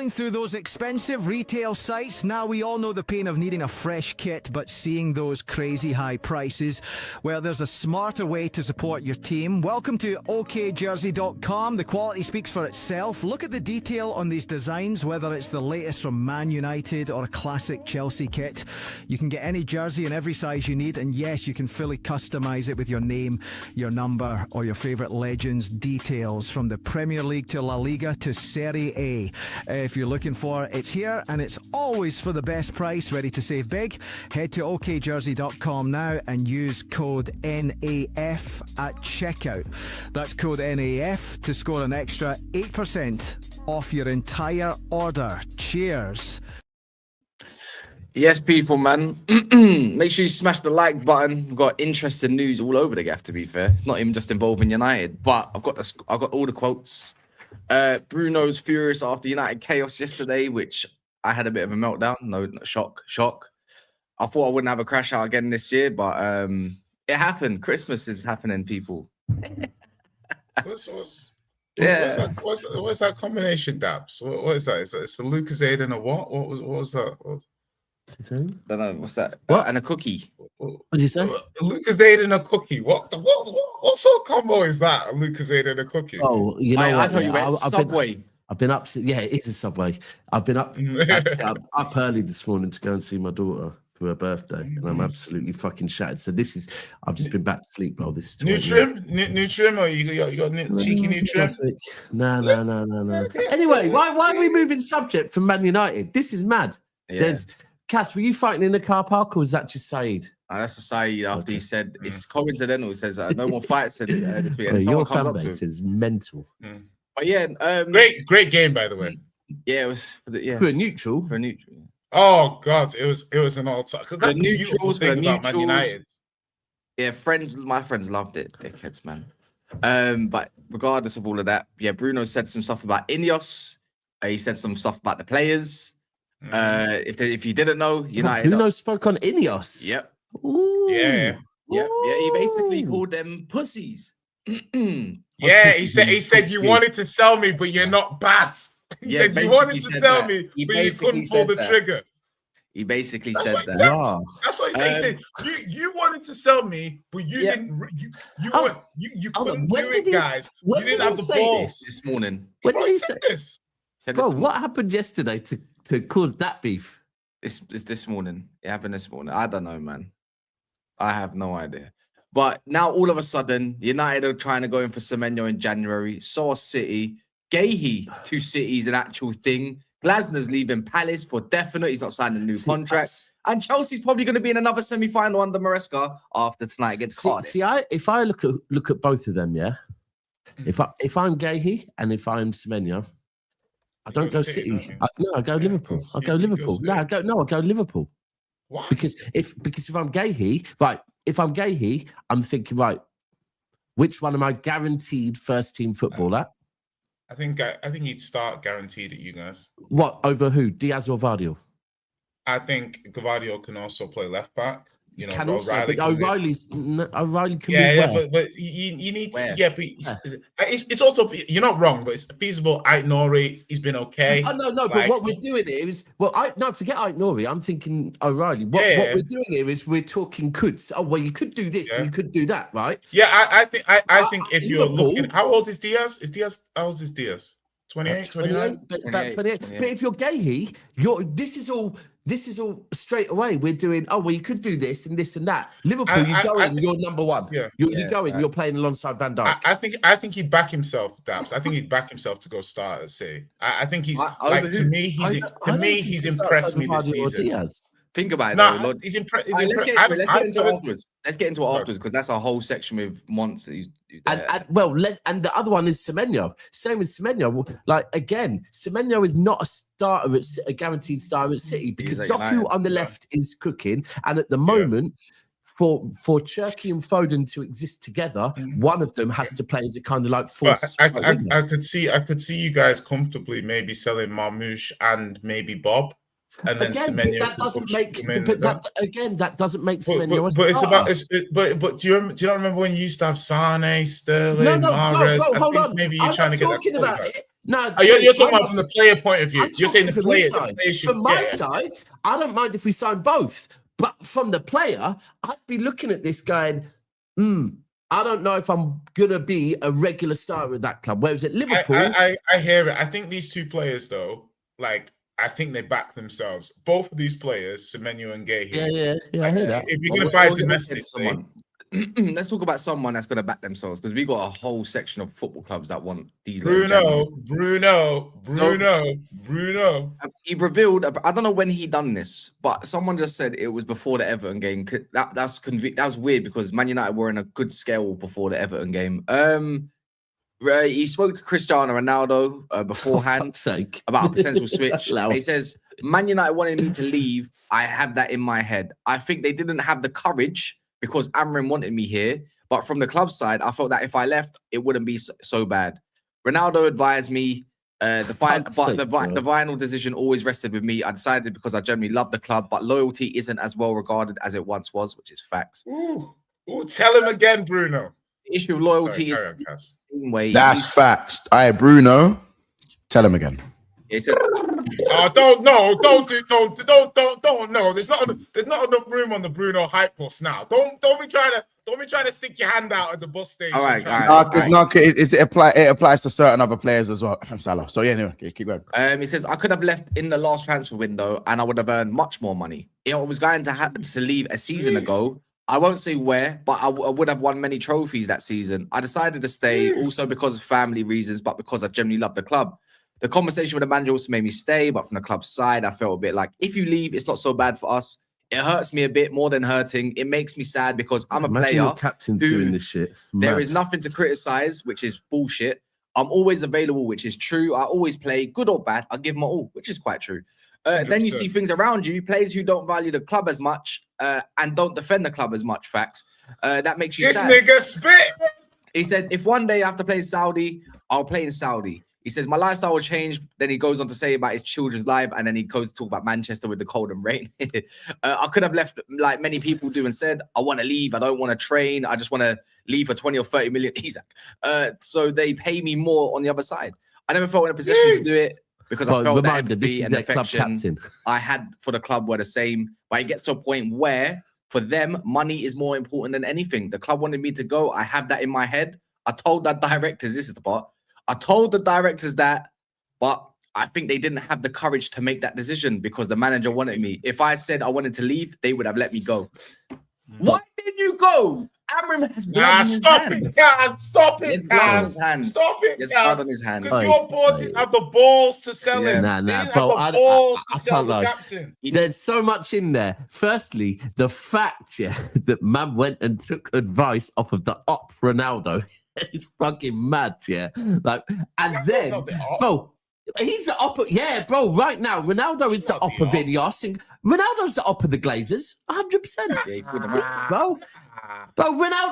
Scrolling through those expensive retail sites, now we all know the pain of needing a fresh kit, but seeing those crazy high prices. Well, there's a smarter way to support your team. Welcome to okjersey.com. The quality speaks for itself. Look at the detail on these designs, whether it's the latest from Man United or a classic Chelsea kit. You can get any jersey in every size you need, and yes, you can fully customise it with your name, your number, or your favourite legends' details, from the Premier League to La Liga to Serie A. If you're looking for it, it's here, and it's always for the best price. Ready to save big? Head to okjersey.com now and use code NAF at checkout. That's code NAF to score an extra 8% off your entire order. Cheers. Yes, people, man. Make sure you smash the like button. We've got interesting news all over the gaff, to be fair. It's not even just involving United, but I've got all the quotes. Bruno's furious after United chaos yesterday, which I had a bit of a meltdown. No, shock. I thought I woun't have a crash out again this year, but it happened. Christmas is happening, people. What's that combination, Dabs? What is that? It's a Lucozade and a what? What was that? Don't know. What's that? What? And a cookie. What did you say? Lucozade and a cookie. What sort of combo is that? A Lucozade and a cookie. Oh, you know I what? tell you, man, Subway. I've been up. Yeah, it is a Subway. I've been up up early this morning to go and see my daughter for her birthday, and I'm absolutely fucking shattered. So I've just been back to sleep, bro. This is new trim, or you got cheeky new trim? No. Anyway, why are we moving subject from Man United? This is mad. Yeah. Cass, were you fighting in the car park, or was that just Saeed? That's Saeed after he said it's coincidental. He says no more fights this week. Your fan base is mental. But yeah, great game, by the way. Yeah, it was for a neutral. Oh God, it was an all-time. Because that's the beautiful thing about Man United. Yeah, my friends loved it, dickheads, man. But regardless of all of that, yeah, Bruno said some stuff about Ineos. He said some stuff about the players. If you didn't know, United. Bruno spoke on Ineos. Yep. Ooh. Yeah. Yeah. He basically called them pussies. Yeah, he said you wanted to sell me, but you're not bad. He said you wanted to tell me, but you couldn't pull the trigger. He basically said that. That's what he said. He said you wanted to sell me, but you didn't. You couldn't do it, guys. You didn't have the balls this morning. When did he say this? Bro, what happened yesterday to cause that beef? It's this morning. It happened this morning. I don't know, man. I have no idea. But now all of a sudden, United are trying to go in for Semenyo in January. So are City. Guehi to City is an actual thing. Glasner's leaving Palace for definite. He's not signing a new contract. And Chelsea's probably going to be in another semi-final under Maresca after tonight against Cardiff. If I look at both of them, yeah. If I'm Guehi and if I'm Semenyo, I don't go City. I go Liverpool. I go Liverpool. I go Liverpool. Why? Because if I'm Guehi, right? If I'm Guehi, I'm thinking, right, which one am I guaranteed first team football at? I think he'd start guaranteed at you guys. What, over who? Diaz or Vardiol? I think Gvardiol can also play left back. You know, O'Reilly can move where? but you need but it's also, you're not wrong, but it's feasible. Aït-Nouri, he's been okay. Oh, no, but what we're doing here is forget Aït-Nouri. I'm thinking O'Reilly. What we're doing here is we're talking coulds. Oh well, you could do this and you could do that, right? Yeah, I think if you're looking, how old is Diaz? How old is Diaz? 28, 29? About 28. But if you're Guehi, this is all straight away. We're doing, you could do this and this and that. Liverpool, you're number one. Yeah. You're playing alongside Van Dijk. I think he'd back himself, Dabs. I think he'd back himself to go start at City. I think he's he's impressed me this season. Think about it, though, Lord. He's impressed. Let's get into it afterwards. Let's get into it afterwards because that's a whole section with Monts. And the other one is Semenyo. Same with Semenyo. Like again, Semenyo is not a guaranteed starter at City because Doku on the left is cooking, and at the moment, for Cherki and Foden to exist together, one of them has to play as a kind of like force. I could see you guys comfortably maybe selling Marmoush and maybe Bob. And then Semenyo, that doesn't make Semenyo. But do you not remember when you used to have Sane, Sterling, Mahrez? Hold on. Maybe you're trying to get talking about it. No, you're talking about from the player point of view. You're saying the player should. From my side, I don't mind if we sign both. But from the player, I'd be looking at this going, I don't know if I'm going to be a regular starter at that club. Whereas at Liverpool... I hear it. I think these two players, though, like, I think they back themselves. Both of these players, Semenyo and Guehi. Yeah, I hear that. If you're going to buy domestically... Let's talk about someone that's going to back themselves, because we got a whole section of football clubs that want these. Bruno. He revealed. I don't know when he done this, but someone just said it was before the Everton game. That was weird because Man United were in a good scale before the Everton game. He spoke to Cristiano Ronaldo beforehand about a potential switch. He says, Man United wanted me to leave. I have that in my head. I think they didn't have the courage because Amorim wanted me here. But from the club side, I felt that if I left, it wouldn't be so bad. Ronaldo advised me the final decision always rested with me. I decided because I generally love the club, but loyalty isn't as well regarded as it once was, which is facts. Ooh, tell him again, Bruno. The issue of loyalty That's facts. All right, Bruno, tell him again. He said, don't know. There's not enough room on the Bruno hype bus now. Don't be trying to stick your hand out at the bus station. All right. It applies to certain other players as well. I'm Salah. So yeah, anyway, keep going. He says I could have left in the last transfer window and I would have earned much more money. I was going to happen to leave a season ago. I won't say where, but I would have won many trophies that season. I decided to stay also because of family reasons, but because I generally love the club. The conversation with the manager also made me stay, but from the club's side, I felt a bit like, if you leave, it's not so bad for us. It hurts me a bit more than hurting. It makes me sad because I'm a player. Captain's doing this shit. There is nothing to criticize, which is bullshit. I'm always available, which is true. I always play, good or bad. I give my all, which is quite true. Then you see things around you, players who don't value the club as much and don't defend the club as much, facts. That makes you sad. This nigga spit. He said, if one day I have to play in Saudi, I'll play in Saudi. He says, my lifestyle will change. Then he goes on to say about his children's life. And then he goes to talk about Manchester with the cold and rain. I could have left like many people do and said, I want to leave. I don't want to train. I just want to leave for 20 or 30 million. So they pay me more on the other side. I never felt in a position to do it because I felt that empathy and affection I had for the club were the same. But it gets to a point where for them, money is more important than anything. The club wanted me to go. I have that in my head. I told the directors, this is the part. I told the directors that, but I think they didn't have the courage to make that decision because the manager wanted me. If I said I wanted to leave, they would have let me go. Why didn't you go? Amorim has blood on his hands. Stop it, blood on his hands. Because your board didn't have the balls to sell him. Bro, there's so much in there. Firstly, the fact, that man went and took advice off of the op Ronaldo. It's fucking mad, Like, and then, bro, he's the op. Yeah, bro. Right now, Ronaldo is the op of Idios. Ronaldo's the op of the Glazers, 100%. Bro,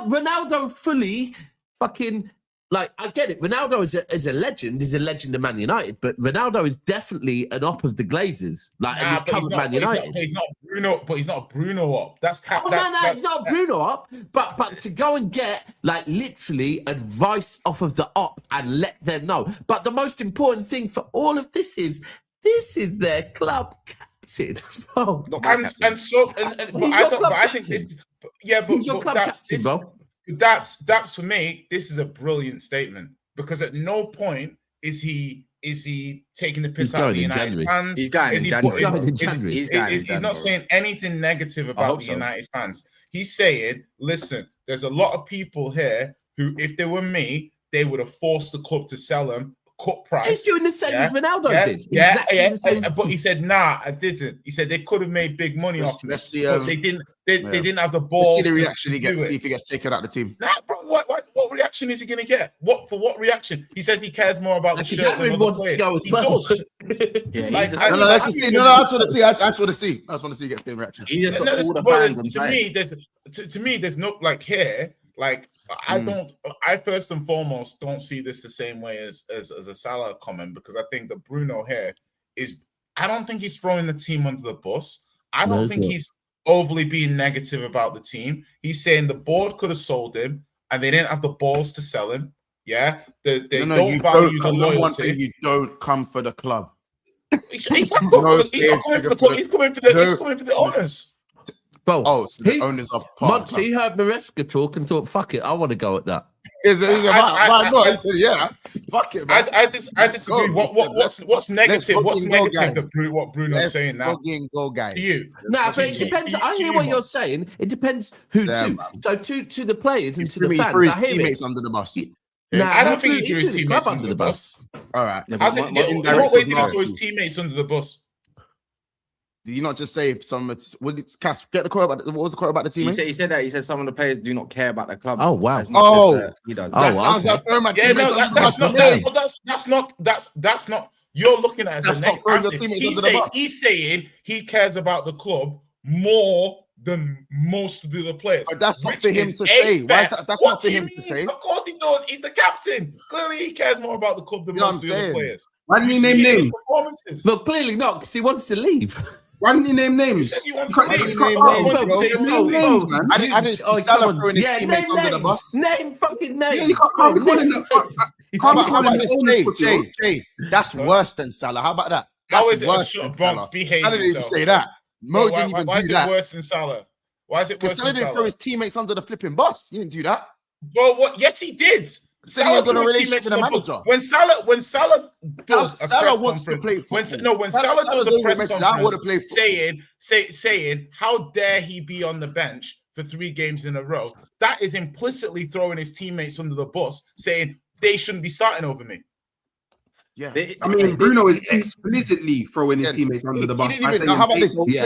Ronaldo fully fucking. Like, I get it. Ronaldo is a legend. He's a legend of Man United, but Ronaldo is definitely an op of the Glazers. Like, and he's come with Man United. He's not Bruno, but he's not a Bruno op. He's not a Bruno op. But to go and get like literally advice off of the op and let them know. But the most important thing for all of this is their club captain. Bro. I think this. Yeah, but he's your club captain, bro. That's for me. This is a brilliant statement because at no point is he taking the piss out of the United fans. He's going in January. He's not saying anything negative about the United fans. He's saying, listen, there's a lot of people here who, if they were me, they would have forced the club to sell them cut price. He's doing the same as Ronaldo did. Exactly the same. But he said, nah, I didn't. He said they could have made big money off me. But they didn't. They didn't have the balls. Let's see the reaction he gets. See if he gets taken out of the team. Nah, bro. What reaction is he going to get? What reaction? He says he cares more about the shirt than other players. He does. I just want to see. I just want to see he gets the same reaction. He just got all the fans on side. To me, there's no like here. Like I first and foremost don't see this the same way as a Salah comment because I think that Bruno here I don't think he's throwing the team under the bus. I don't think he's overly being negative about the team. He's saying the board could have sold him and they didn't have the balls to sell him. Yeah, they you don't value the number one thing, loyalty. you don't come for the club. He's not coming for the club. He's coming for the owners. Bro, Oh, so the owners of Monty, he heard Maresca talk and thought, fuck it, I want to go at that. He said, yeah, fuck it, man. I disagree. What's negative? What's negative that what Bruno's saying now? Go, guys. To you. Nah, but it depends. I hear what you're saying. It depends who to. So to the players and to the fans. His teammates under the bus. Nah, I don't think he threw his teammates under the bus. All right. In what way did he throw his teammates under the bus? Did you not just say some? Cass, get the quote about what was the quote about the teammates? He said that. He said some of the players do not care about the club. Oh wow. As much as, he does. That sounds like that's not. You're looking at it as a negative. He's saying he cares about the club more than most of the other players. But that's not for him to say. Why is that? That's not for him to say. Of course he does. He's the captain. Clearly, he cares more about the club than most of the other players. Why didn't he name names? No, clearly not, because he wants to leave. Why didn't he name names? He wants to leave. I didn't see Salah throwing his teammates under the bus. Name fucking names. Yeah, you can't be calling that. How about this, Jay? That's worse than Salah. How about that? How is it a shot Bronx behave? I didn't even say that. Mo didn't even do that. Why is it worse than Salah? Why is it worse than Salah? Salah didn't throw his teammates under the flipping bus. He didn't do that. Well, what? Yes, he did. Salah got a relationship with the manager. When Salah does a press wants to play football. when Salah does a press conference saying saying how dare he be on the bench for 3 games in a row, that is implicitly throwing his teammates under the bus, saying they shouldn't be starting over me. Yeah, I mean, Bruno is explicitly throwing his teammates under the bus. How about this? Yeah,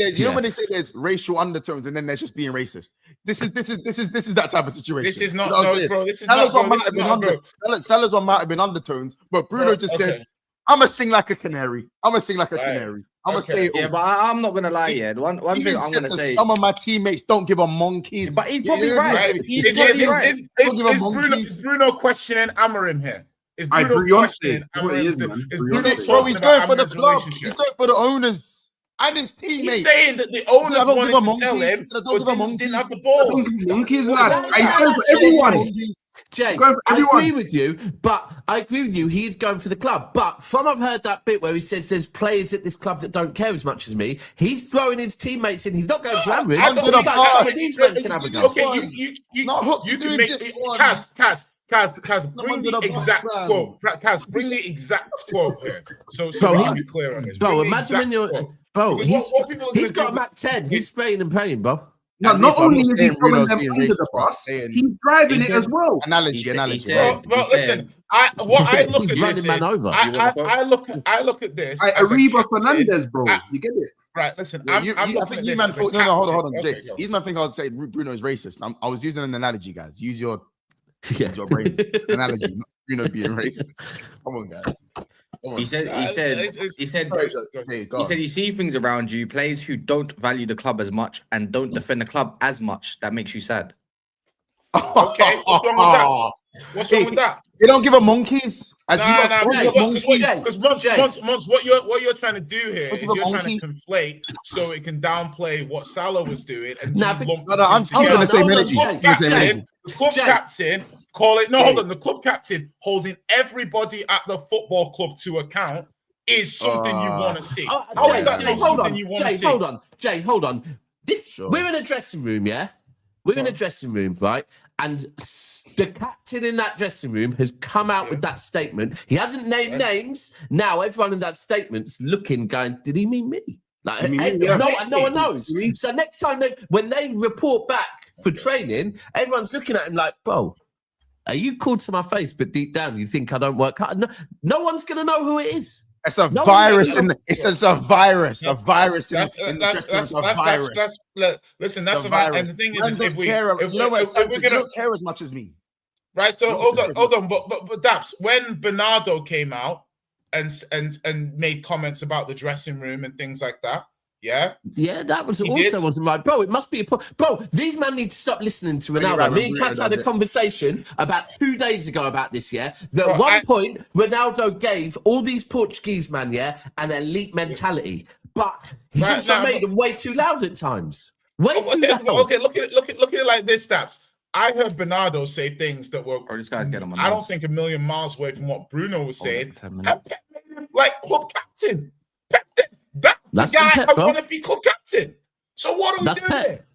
you know when they say there's racial undertones and then there's just being racist. This is that type of situation. This is not, bro. This is Salah's not, one bro. Salah's one might have been undertones, but Bruno just said, "I'm gonna sing like a canary. I'm gonna sing like a canary. I'm gonna say it." Yeah, but I'm not gonna lie. Yeah, one thing I'm gonna say. Some of my teammates don't give a monkeys. But he's probably right. He's probably right. Is Bruno questioning Amorim here? I agree on it. Bro, he's going for the club. He's going for the owners and his teammates. He's saying that the owners wanted to sell him, but didn't have the balls. Monkeys, lad. He's going for everyone. Jay, I agree with you. He's going for the club. But from I've heard that bit where he says there's players at this club that don't care as much as me, he's throwing his teammates in. He's not going to Amorim. Some of these men can have a go. Okay, you can make Kaz, bring the exact quote. Kaz, bring the exact quote here. So he's clear on this. Bro, imagine when you're... Bro, he's got a Mac 10. He's spraying and praying, bro. Now, not only is he throwing them under the bus, he's driving it as well. Analogy. Well, listen, I look at this. I look at this. Arriba Fernandes, bro. You get it? Right, listen. I think you man thought. No, hold on, Jay. These man think I would say Bruno is racist. I was using an analogy, guys. Use your brain analogy. Bruno being racist. Come on, guys. He said you see things around you, players who don't value the club as much and don't defend the club as much. That makes you sad. Okay, what's wrong with that? They don't give a monkeys. Because Mons, what you're trying to do here is you're trying to conflate so it can downplay what Salah was doing. And I'm still going to say the club captain. The club captain holding everybody at the football club to account is something you want to see. How is that not something you want to see? Jay, hold on. We're in a dressing room, yeah? We're in a dressing room, right? And the captain in that dressing room has come out with that statement. He hasn't named names. Now everyone in that statement's looking, going, did he mean me? Like, no one knows. So next time when they report back for training, everyone's looking at him like, bro, are you called to my face, but deep down you think I don't work hard? No one's going to know who it is. It's a virus. It's a virus. A virus. Listen, that's a virus. And the thing is, if we don't care as much as me, right? So hold on. But Daps, when Bernardo came out and made comments about the dressing room and things like that, yeah, that was wasn't right, bro. It must be bro. These men need to stop listening to Ronaldo. Me and Cass had a conversation about 2 days ago about this. Yeah, that at one point Ronaldo gave all these Portuguese man, an elite mentality, but he's also made them way too loud at times. Way too loud. Okay, look at it like this, Daps. I heard Bernardo say things that were. Oh, this guy's getting on my I don't nerves. think a million miles away from what Bruno was saying. And 10 Pep made him like club captain. Pep, that's the guy Pep, I want to be club captain. So what are we doing there?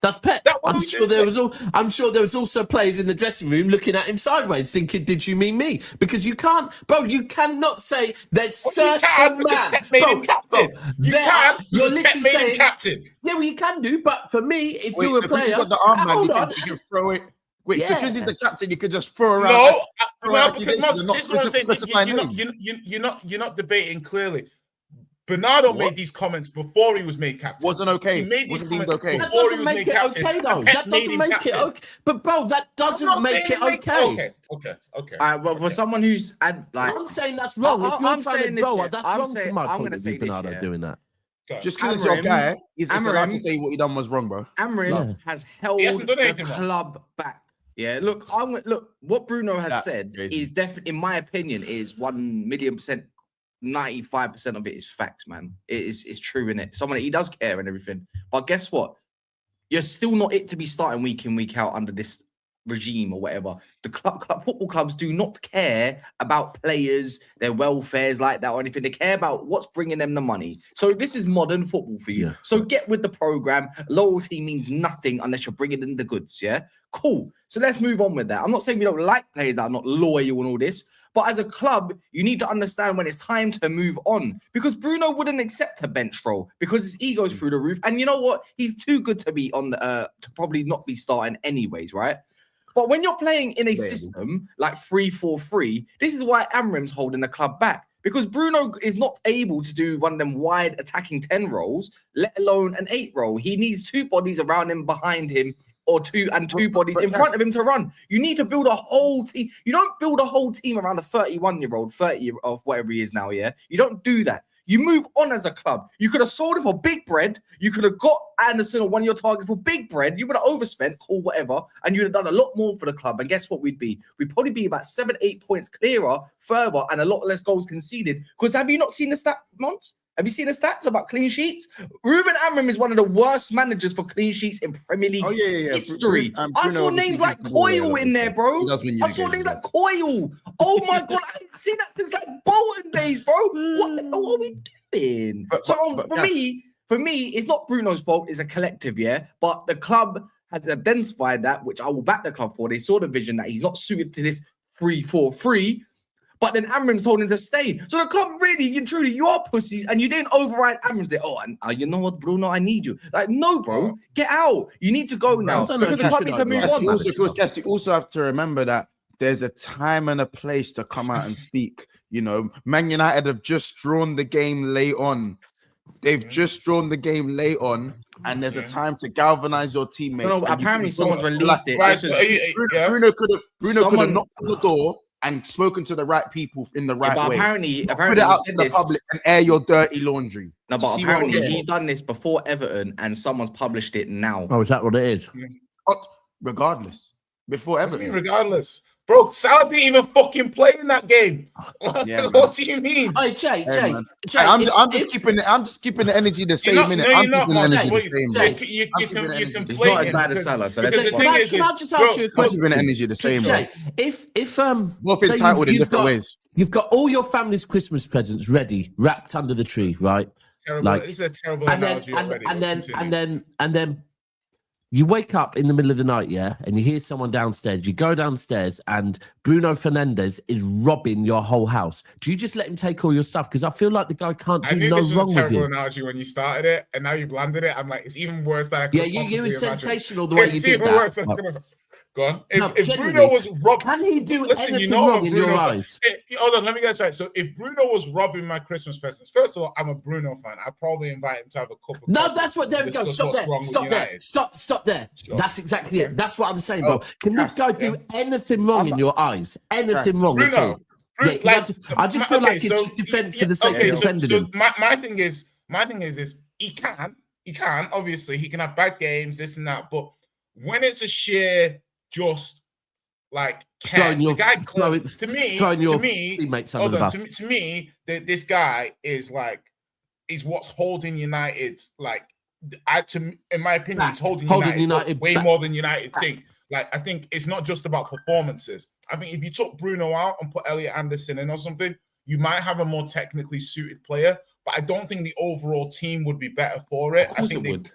That's Pep. I'm sure there was also players in the dressing room looking at him sideways, thinking, "Did you mean me?" Because you can't, bro. You cannot say there's certain man. Bro, you're literally saying captain. Yeah, well, you can do, but for me, if you're a player, you got the arm man, you can throw it. Wait, so because he's the captain, you could just throw around. No, because you're not debating clearly. Bernardo made these comments before he was made captain. Wasn't okay. He made these comments okay. That doesn't make it okay, though. That doesn't make it okay. But bro, that doesn't make it okay. Okay. Well, for someone who's I'm saying that's wrong. If you're saying, bro, that's wrong from my point of view. Bernardo doing that. Just because it's your guy, he's allowed to say what he done was wrong, bro. Amorim has held the club back. Yeah, look, what Bruno has said is definitely, in my opinion, is 1,000,000%. 95% of it is facts, man. It's true in it. Someone, he does care and everything, but guess what? You're still not it to be starting week in, week out under this regime or whatever. The football clubs do not care about players, their welfares like that or anything. They care about what's bringing them the money. So this is modern football for you. So get with the program. Loyalty means nothing unless you're bringing in the goods. Yeah, cool. So let's move on with that. I'm not saying we don't like players that are not loyal and all this. But as a club, you need to understand when it's time to move on, because Bruno wouldn't accept a bench role because his ego's through the roof. And you know what? He's too good to be on the to probably not be starting anyways, right? But when you're playing in a system like 3-4-3, this is why Amorim's holding the club back, because Bruno is not able to do one of them wide attacking 10 roles, let alone an 8 role. He needs 2 bodies around him, behind him, or 2 bodies in front of him to run. You need to build a whole team. You don't build a whole team around a 31-year-old, 30 of whatever he is now, yeah? You don't do that. You move on as a club. You could have sold him for big bread. You could have got Anderson or one of your targets for big bread. You would have overspent, cool, whatever, and you'd have done a lot more for the club. And guess what we'd be? We'd probably be about 7-8 points clearer, further, and a lot less goals conceded. Because have you not seen the stat, Mons? Have you seen the stats about clean sheets? Ruben Amorim is one of the worst managers for clean sheets in Premier League history. I saw names like Coyle in there, bro. I saw names like Coyle. Oh my God, I haven't seen that since like Bolton days, bro. What the hell are we doing? For me, it's not Bruno's fault. It's a collective, yeah? But the club has identified that, which I will back the club for. They saw the vision that he's not suited to this 3-4-3. But then Amorim's told him to stay. So the club really, and truly, you are pussies, and you didn't override Amorim. Say, and you know what, Bruno, I need you. Like, no, bro, get out. You need to go now. Because the club needs to move on. You also have to remember that there's a time and a place to come out and speak. You know, Man United have just drawn the game late on. They've just drawn the game late on, and there's a time to galvanize your teammates. No, apparently someone's released it. Bruno could have knocked on the door and spoken to the right people in the right way. Apparently put it out to the public and air your dirty laundry. No, but apparently he's done this before Everton, and someone's published it now. Oh, is that what it is? Regardless, before Everton. Regardless. Bro, Salah didn't even fucking play in that game. What do you mean? Hey, Jay, I'm just keeping the energy the same minute. I'm keeping the energy the same. It's not as bad as Salah. So that's can I just ask you a question? I'm keeping the energy the same. Jay, if both entitled in different ways. You've got all your family's Christmas presents ready, wrapped under the tree, right? Terrible. It's a terrible analogy already. And then you wake up in the middle of the night, yeah, and you hear someone downstairs. You go downstairs and Bruno Fernandes is robbing your whole house. Do you just let him take all your stuff? Because I feel like the guy can't do no wrong with you. I knew this was a terrible analogy when you started it, and now you've landed it. I'm like, it's even worse than I could you were sensational the way you did that. Go on. If Bruno was robbing, can he do anything wrong in your eyes? Hold on, let me get this right. So if Bruno was robbing my Christmas presents, first of all, I'm a Bruno fan. I'd probably invite him to have a cup of No, that's what. There we go. Stop there. Stop there. Sure. That's exactly it. That's what I'm saying, bro. Can this guy do anything wrong in your eyes? Anything wrong at all? I just feel like it's just defense for the sake of defending him. My thing is, he can. Obviously, he can have bad games, this and that. But when it's a sheer just like this guy is like what's holding United like in my opinion, he's holding United way more than United think. Like, I think it's not just about performances. I think if you took Bruno out and put Elliot Anderson in or something, you might have a more technically suited player. But I don't think the overall team would be better for it. Of course I think it would.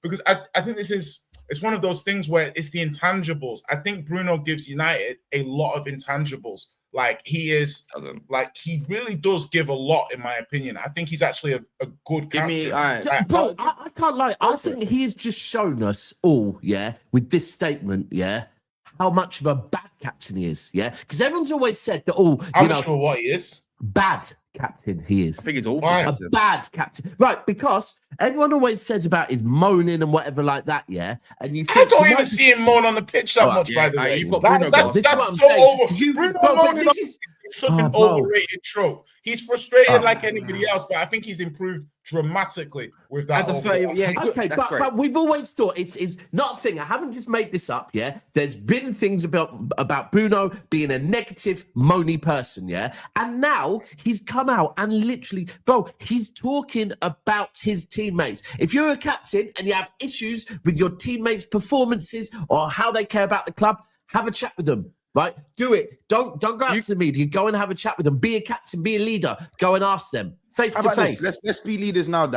Because I think it's one of those things where it's the intangibles. I think Bruno gives United a lot of intangibles. Like he really does give a lot, in my opinion. I think he's actually a good captain. Bro, I can't lie. I think he has just shown us all, with this statement, how much of a bad captain he is, because everyone's always said that, I'm not sure what he is. Bad captain he is. I think he's awful. A bad captain. Right, because everyone always says about his moaning and whatever like that, and you think, I don't even see him moan on the pitch that much, by the way. You've got Bruno. That's so over. Bruno moaning is such an overrated trope. He's frustrated like anybody else, but I think he's improved dramatically with that. Okay, but we've always thought it's not a thing. I haven't just made this up, There's been things about Bruno being a negative, moany person, And now he's come out and literally, bro, he's talking about his teammates. If you're a captain and you have issues with your teammates' performances or how they care about the club, have a chat with them. Right, do it. Don't go out to the media. Go and have a chat with them. Be a captain. Be a leader. Go and ask them face to face. Let's be leaders now.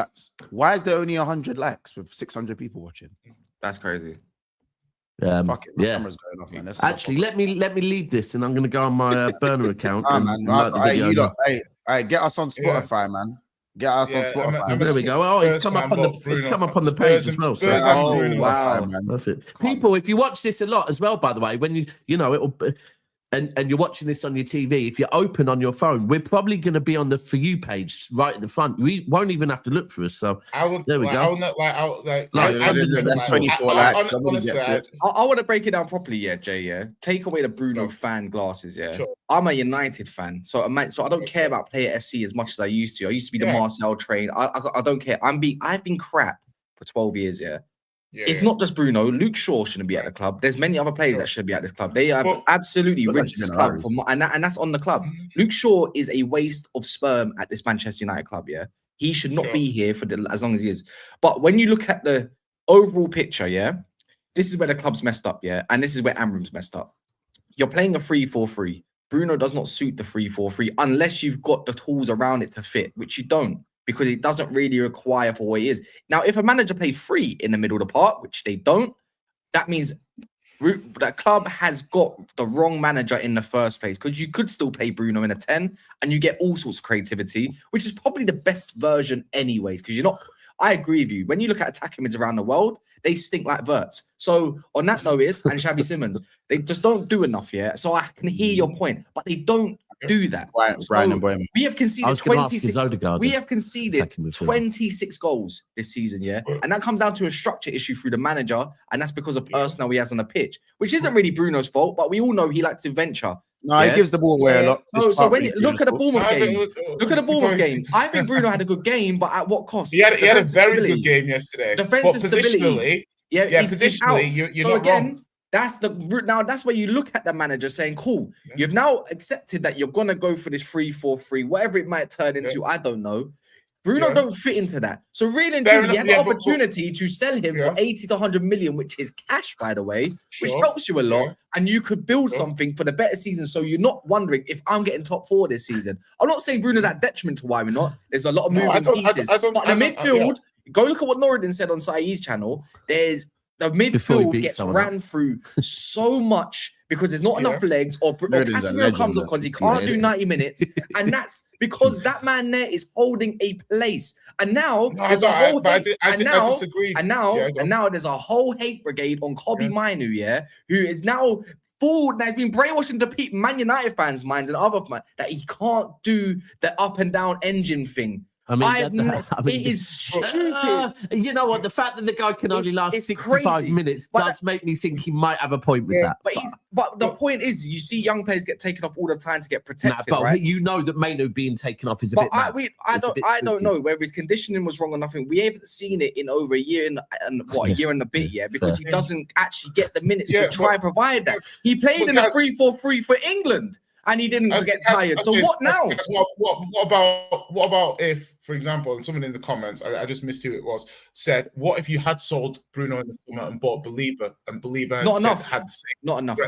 Why is there only 100 likes with 600 people watching? That's crazy. Fuck it, my camera's going off, man. Actually, let me lead this, and I'm going to go on my burner account. Get us on Spotify, man. Get us on Spotify. There we go. Oh, it's come up on the page as well. Wow, man. Perfect. People, if you watch this a lot as well, by the way, when it'll and you're watching this on your TV, if you're open on your phone, we're probably going to be on the For You page right at the front. We won't even have to look for us. So there we go. That's 24 likes. I want to break it down properly, Jay. Take away the Bruno fan glasses, Sure. I'm a United fan, so I don't care about Player FC as much as I used to. I used to be the Marcel train. I don't care. I've been crap for 12 years, It's not just Bruno. Luke Shaw shouldn't be at the club. There's many other players that should be at this club. They have absolutely rinsed this club and that's on the club. Luke Shaw is a waste of sperm at this Manchester United club. He should not be here for as long as he is. But when you look at the overall picture, this is where the club's messed up, and this is where Amorim's messed up. You're playing a 3-4-3. Bruno does not suit the 3-4-3 unless you've got the tools around it to fit, which you don't. Because it doesn't really require for what he is. Now, if a manager plays free in the middle of the park, which they don't, that means that club has got the wrong manager in the first place. Because you could still play Bruno in a 10 and you get all sorts of creativity, which is probably the best version anyways. Because you're not, I agree with you. When you look at attacking mids around the world, they stink like Verts. So on that note and Xavi Simons, they just don't do enough yet. So I can hear your point, but they don't do that. We have conceded 26. We have conceded 26 goals this season, and that comes down to a structure issue through the manager, and that's because of personnel he has on the pitch, which isn't really Bruno's fault, but we all know he likes to venture. No, he gives the ball away a lot. So when you look at the Bournemouth game, I think Bruno had a good game, but at what cost? He had a very good game yesterday. Defensive stability. Positionally, you're not wrong. That's where you look at the manager saying, cool, you've now accepted that you're going to go for this 3-4-3, whatever it might turn into, I don't know. Bruno don't fit into that. So really and truly, you had the opportunity to sell him for 80 to 100 million, which is cash, by the way, which helps you a lot. And you could build something for the better season. So you're not wondering if I'm getting top 4 this season. I'm not saying Bruno's at detriment to why we're not. There's a lot of moving pieces. But the midfield, go look at what Norridin said on Saeed's channel. The midfield gets ran through so much because there's not enough legs, or Casemiro comes up because he can't do 90 minutes, and that's because that man there is holding a place. And now there's a whole now there's a whole hate brigade on Kobe Mainu, who is now fooled, that's been brainwashed into Man United fans' minds and other fans that he can't do the up and down engine thing. It is stupid. You know what? The fact that the guy can only last 65 minutes does make me think he might have a point with that. But the point is, you see young players get taken off all the time to get protected, right? You know that Mainu being taken off is a bit mad. I don't know whether his conditioning was wrong or nothing. We haven't seen it in over a year and a year and a bit, because he doesn't actually get the minutes to try and provide that. He played in a 3-4-3 for England. and he didn't Okay, get tired. So what now? What about if, for example, and someone in the comments, I just missed who it was, said, what if you had sold Bruno in the summer and bought Belieber, and Belieber had not enough.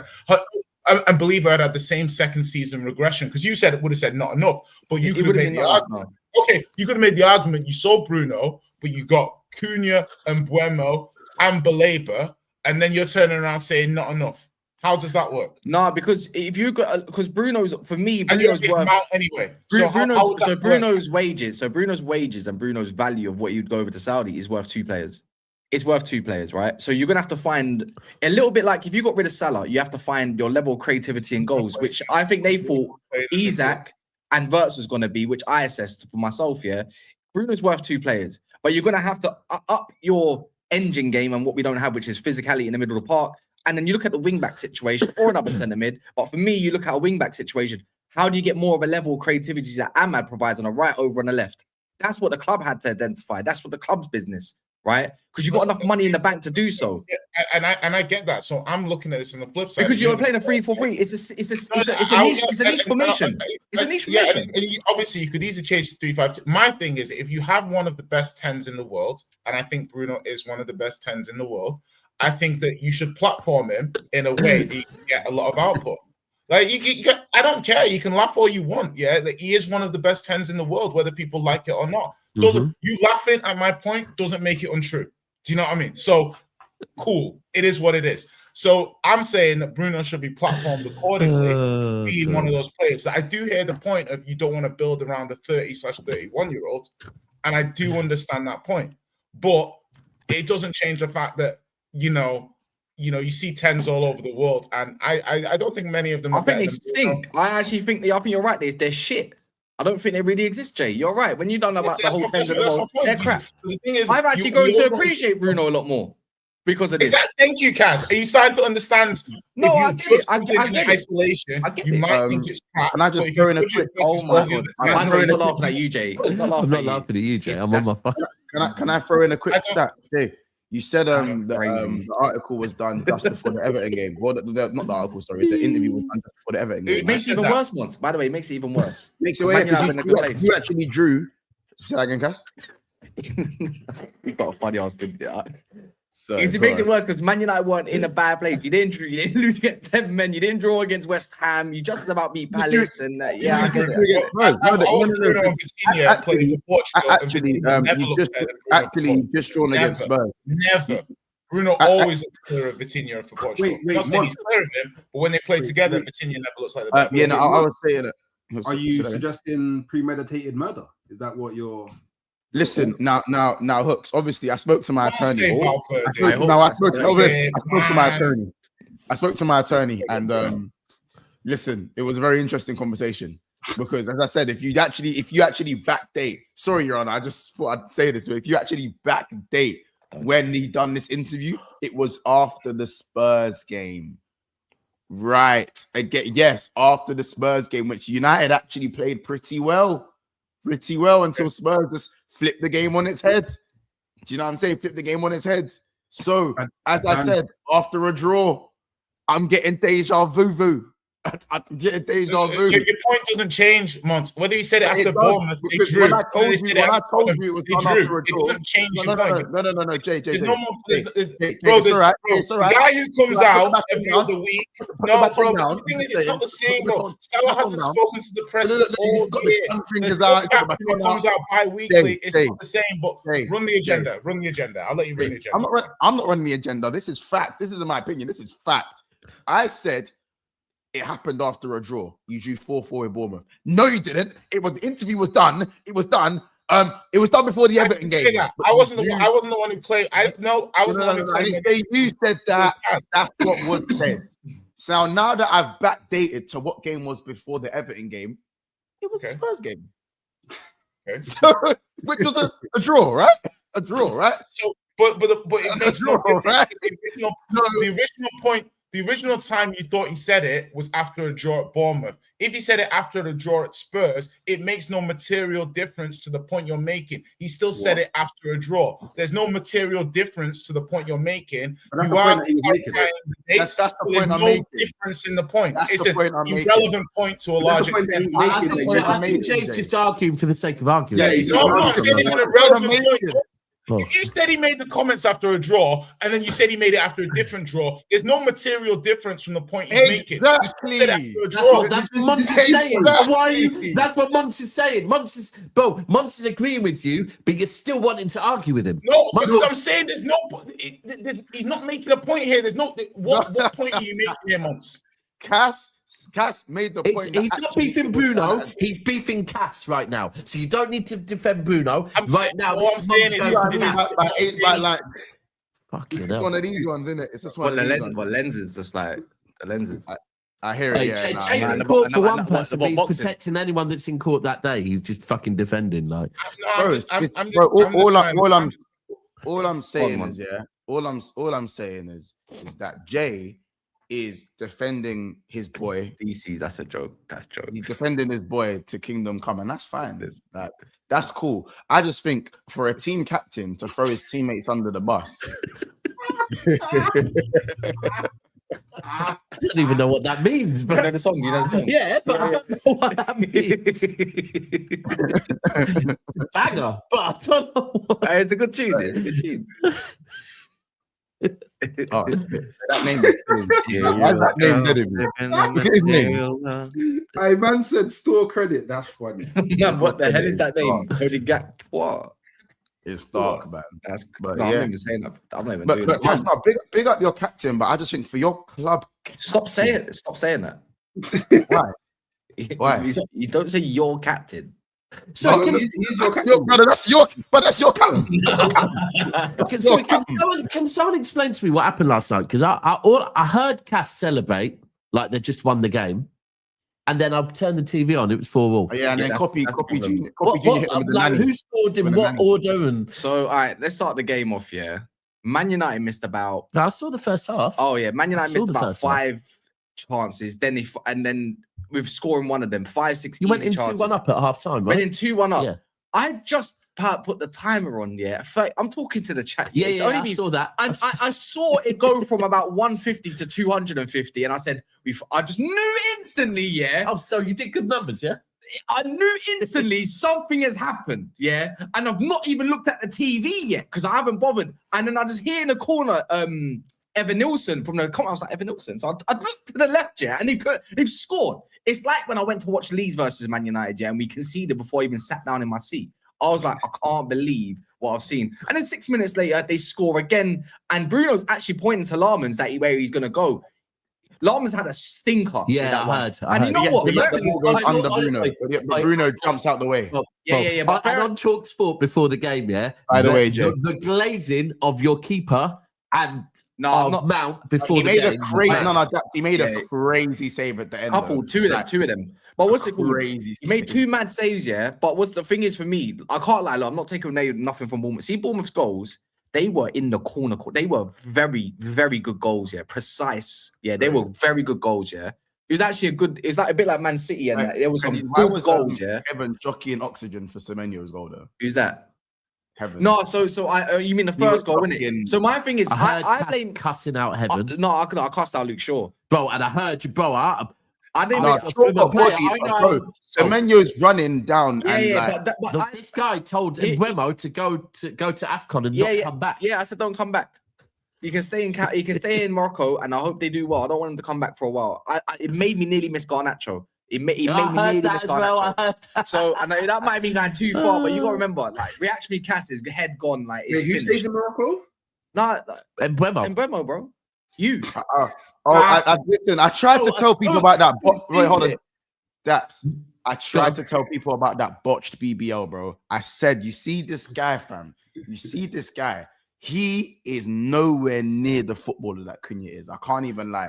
And Belieber had the same second season regression? Because you said it would have said not enough, but you could have made the argument. Okay, you could have made the argument you sold Bruno, but you got Cunha and Buemo and Belieber, and then you're turning around saying not enough. How does that work? No, because if you got, because Bruno's, for me, Bruno's worth anyway. Bruno's wages and Bruno's value of what you'd go over to Saudi is worth 2 players. It's worth 2 players, right? So you're gonna have to find a little bit like if you got rid of Salah, you have to find your level of creativity and goals, which I think they thought HIJACK and Verts was gonna be, which I assessed for myself. Yeah, Bruno's worth 2 players, but you're gonna have to up your engine game and what we don't have, which is physicality in the middle of the park. And then you look at the wing-back situation or another centre mid. But for me, you look at a wing-back situation. How do you get more of a level of creativity that Ahmad provides on the right over on the left? That's what the club had to identify. That's what the club's business, right? Because you've got enough money in the bank to do so. Yeah, and I get that. So I'm looking at this on the flip side. Because you're playing a 3-4-3. It's a niche formation. It's a niche formation. Obviously, you could easily change to 3-5-2. My thing is, if you have one of the best 10s in the world, and I think Bruno is one of the best 10s in the world, I think that you should platform him in a way that you can get a lot of output. Like I don't care. You can laugh all you want. Yeah, like, he is one of the best 10s in the world, whether people like it or not. Doesn't you laughing at my point doesn't make it untrue. Do you know what I mean? So cool. It is what it is. So I'm saying that Bruno should be platformed accordingly, being one of those players. So I do hear the point of you don't want to build around a 30/31-year-old, and I do understand that point. But it doesn't change the fact that you see 10s all over the world, and I don't think many of them. I think they stink. I actually think I think you're right. They're shit. I don't think they really exist, Jay. You're right. When you don't know about the whole 10s of the world, they're crap. The thing is, I've actually grown to appreciate Bruno a lot more because of this. Thank you, Kaz. Are you starting to understand? No, I get it. I get it. Isolation. You might think it's crap. And I just throw in a quick. Oh my god! I'm not laughing at you, Jay. I'm not laughing at you, Jay. I'm on my phone. Can I throw in a quick stat, Jay? You said the article was done just before the Everton game. Well, not the article, sorry. The interview was done just before the Everton game. It makes it even worse, once. By the way, it makes it even worse. Makes it worse because you actually drew. Say that again, Cass. You got a funny ass thing there. So it makes it worse because Man United weren't in a bad place. You didn't lose against 10 men. You didn't draw against West Ham. You just about beat Palace. And yeah, I get it. Actually, just drawn against Spurs. Never. Bruno always looks clearer of Vitinha for Portugal. I'm not saying he's clearing him, but when they play together, Vitinha never looks like the best. Yeah, no, I was saying that. Are you suggesting premeditated murder? Is that what you're... Listen, now, Hooks. Obviously, I spoke to my attorney. I spoke to my attorney, and listen, it was a very interesting conversation because, as I said, if you actually backdate, sorry, Your Honor, I just thought I'd say this, but if you actually backdate when he done this interview, it was after the Spurs game, right? Again, yes, after the Spurs game, which United actually played pretty well until Spurs just flip the game on its head. Do you know what I'm saying? Flip the game on its head. So, as I said, after a draw, I'm getting deja vu. I'm getting deja vu. Your point doesn't change, Mons. Whether you said it after Bournemouth, they drew. When I told you it was done after a draw. It doesn't change your point. No, Jay. There's no more. It's all right. The guy who comes out every other week. No, bro. The thing is, it's not the same, bro. Salah hasn't spoken to the press all year. He comes out bi-weekly. It's not the same, but run the agenda. Run the agenda. I'll let you run the agenda. I'm not running the agenda. This is fact. This isn't my opinion. This is fact. I said it happened after a draw. You drew 4-4 with Bournemouth. No, you didn't. The interview was done. It was done. It was done before the Everton game. I wasn't the one who played. I wasn't the one who played. You said that. That's what was said. So now that I've backdated to what game was before the Everton game, it was the Spurs game. Okay. So, which was a draw, right? A draw, right? So, but it makes no difference. The original point the original time you thought he said it was after a draw at Bournemouth. If he said it after the draw at Spurs, it makes no material difference to the point you're making. He still said it after a draw. There's no material difference to the point you're making. You are clarifying the dates. That's the There's point I'm no making. difference in the point. That's it's the an point I'm irrelevant point to a large extent. I think Jay's just arguing for the sake of arguing. Yeah, he's No, I'm saying it's an irrelevant point. Oh. If you said he made the comments after a draw, and then you said he made it after a different draw, there's no material difference from the point he's making. Exactly. He said after a draw. That's what Muntz is saying. Why are you, that's what Muntz is saying. Muntz is agreeing with you, but you're still wanting to argue with him. No, because I'm saying there's no. He's not making a point here. There's no. What point are you making here, Muntz? Cass made the point. He's not beefing Bruno. He's beefing Cass right now. So you don't need to defend Bruno now. All I'm saying is it's one of these ones, isn't it? It's just one of these ones. What lenses? Just like the lenses. I hear it. Jay Yeah, in court for one person, but he's protecting anyone that's in court that day. He's just fucking defending. Like, all I'm saying is that Jay is defending his boy. DC's, that's a joke. That's a joke. He's defending his boy to Kingdom Come, and that's fine. Like, that's cool. I just think for a team captain to throw his teammates under the bus. I don't even know what that means. But You know the song, Yeah, but I don't know what that means. Banger, but I don't know what... It's a good tune. It's a good tune. Oh, that name is that name did his name. Hey, man said store credit. That's funny. No, what the hell is that name? Cody Gap. What? It's dark, man. That's but no, yeah. I'm not even saying that. I'm not even doing that. No, big up your captain, but I just think for your club, Stop saying it. Stop saying that. Why? Why? You don't say your captain. So that's your captain. Can someone explain to me what happened last night? Because I heard Cass celebrate like they just won the game, and then I turned the TV on. It was 4-4. Oh, yeah, and then copy Junior hit with the like, who scored in what order? And so, all right, let's start the game off. Yeah, Man United missed about. I saw the first half. Oh yeah, Man United missed about 5 chances. Then with scoring one of them, 5-6. You went in 2-1 up at half time, right? Went in 2-1 up. Yeah. I just put the timer on. Yeah, I'm talking to the chat. Yeah, I saw that. And I saw it go from about 150 to 250, and I said, I just knew instantly. Yeah. Oh, so you did good numbers, yeah? I knew instantly something has happened, yeah, and I've not even looked at the TV yet because I haven't bothered. And then I just hear in the corner, Evan Nilsson from the comment. I was like, Evan Nilsson. So I looked to the left, yeah, and he scored. It's like when I went to watch Leeds versus Man United, yeah, and we conceded before I even sat down in my seat. I was like, I can't believe what I've seen. And then 6 minutes later, they score again, and Bruno's actually pointing to Larmans where he's gonna go. Larmans had a stinker. Yeah, I heard. And you know what? Bruno jumps out the way. Yeah. But on Talk Sport before the game, yeah. By the way, Jay, the glazing of your keeper and Mount before he the game. He made a crazy save at the end. Two of them. But what's it called? Crazy. He made 2 mad saves, yeah. But what's the thing is for me, I can't lie. I'm not taking nothing from Bournemouth. See, Bournemouth's goals. They were in the corner. They were very, very good goals. Yeah, precise. Yeah, they were very good goals. Yeah, it was actually it's like a bit like Man City, and there was some good goals. Yeah, Heaven jockeying oxygen for Semenyo's goal though. Who's that? Heaven. No, so I you mean the first goal, isn't it? So my thing is, I blame cussing out Heaven. I cussed out Luke Shaw, bro, and I heard you, bro. I didn't. Semenyo's running down, but this guy told Mbeumo to go to AFCON and not come back. Yeah, I said don't come back. You can stay in Morocco, and I hope they do well. I don't want him to come back for a while. It made me nearly miss Garnacho. It made me nearly miss Garnacho. So I know that might be going too far, but you got to remember, like reactionary Cass's head gone. Like it's who stays in Morocco? No, Mbeumo, bro. You. Listen, I tried to tell people about that. Wait, hold on. Daps. I tried to tell people about that botched BBL, bro. I said, you see this guy, fam. You see this guy. He is nowhere near the footballer that Cunha is. I can't even lie.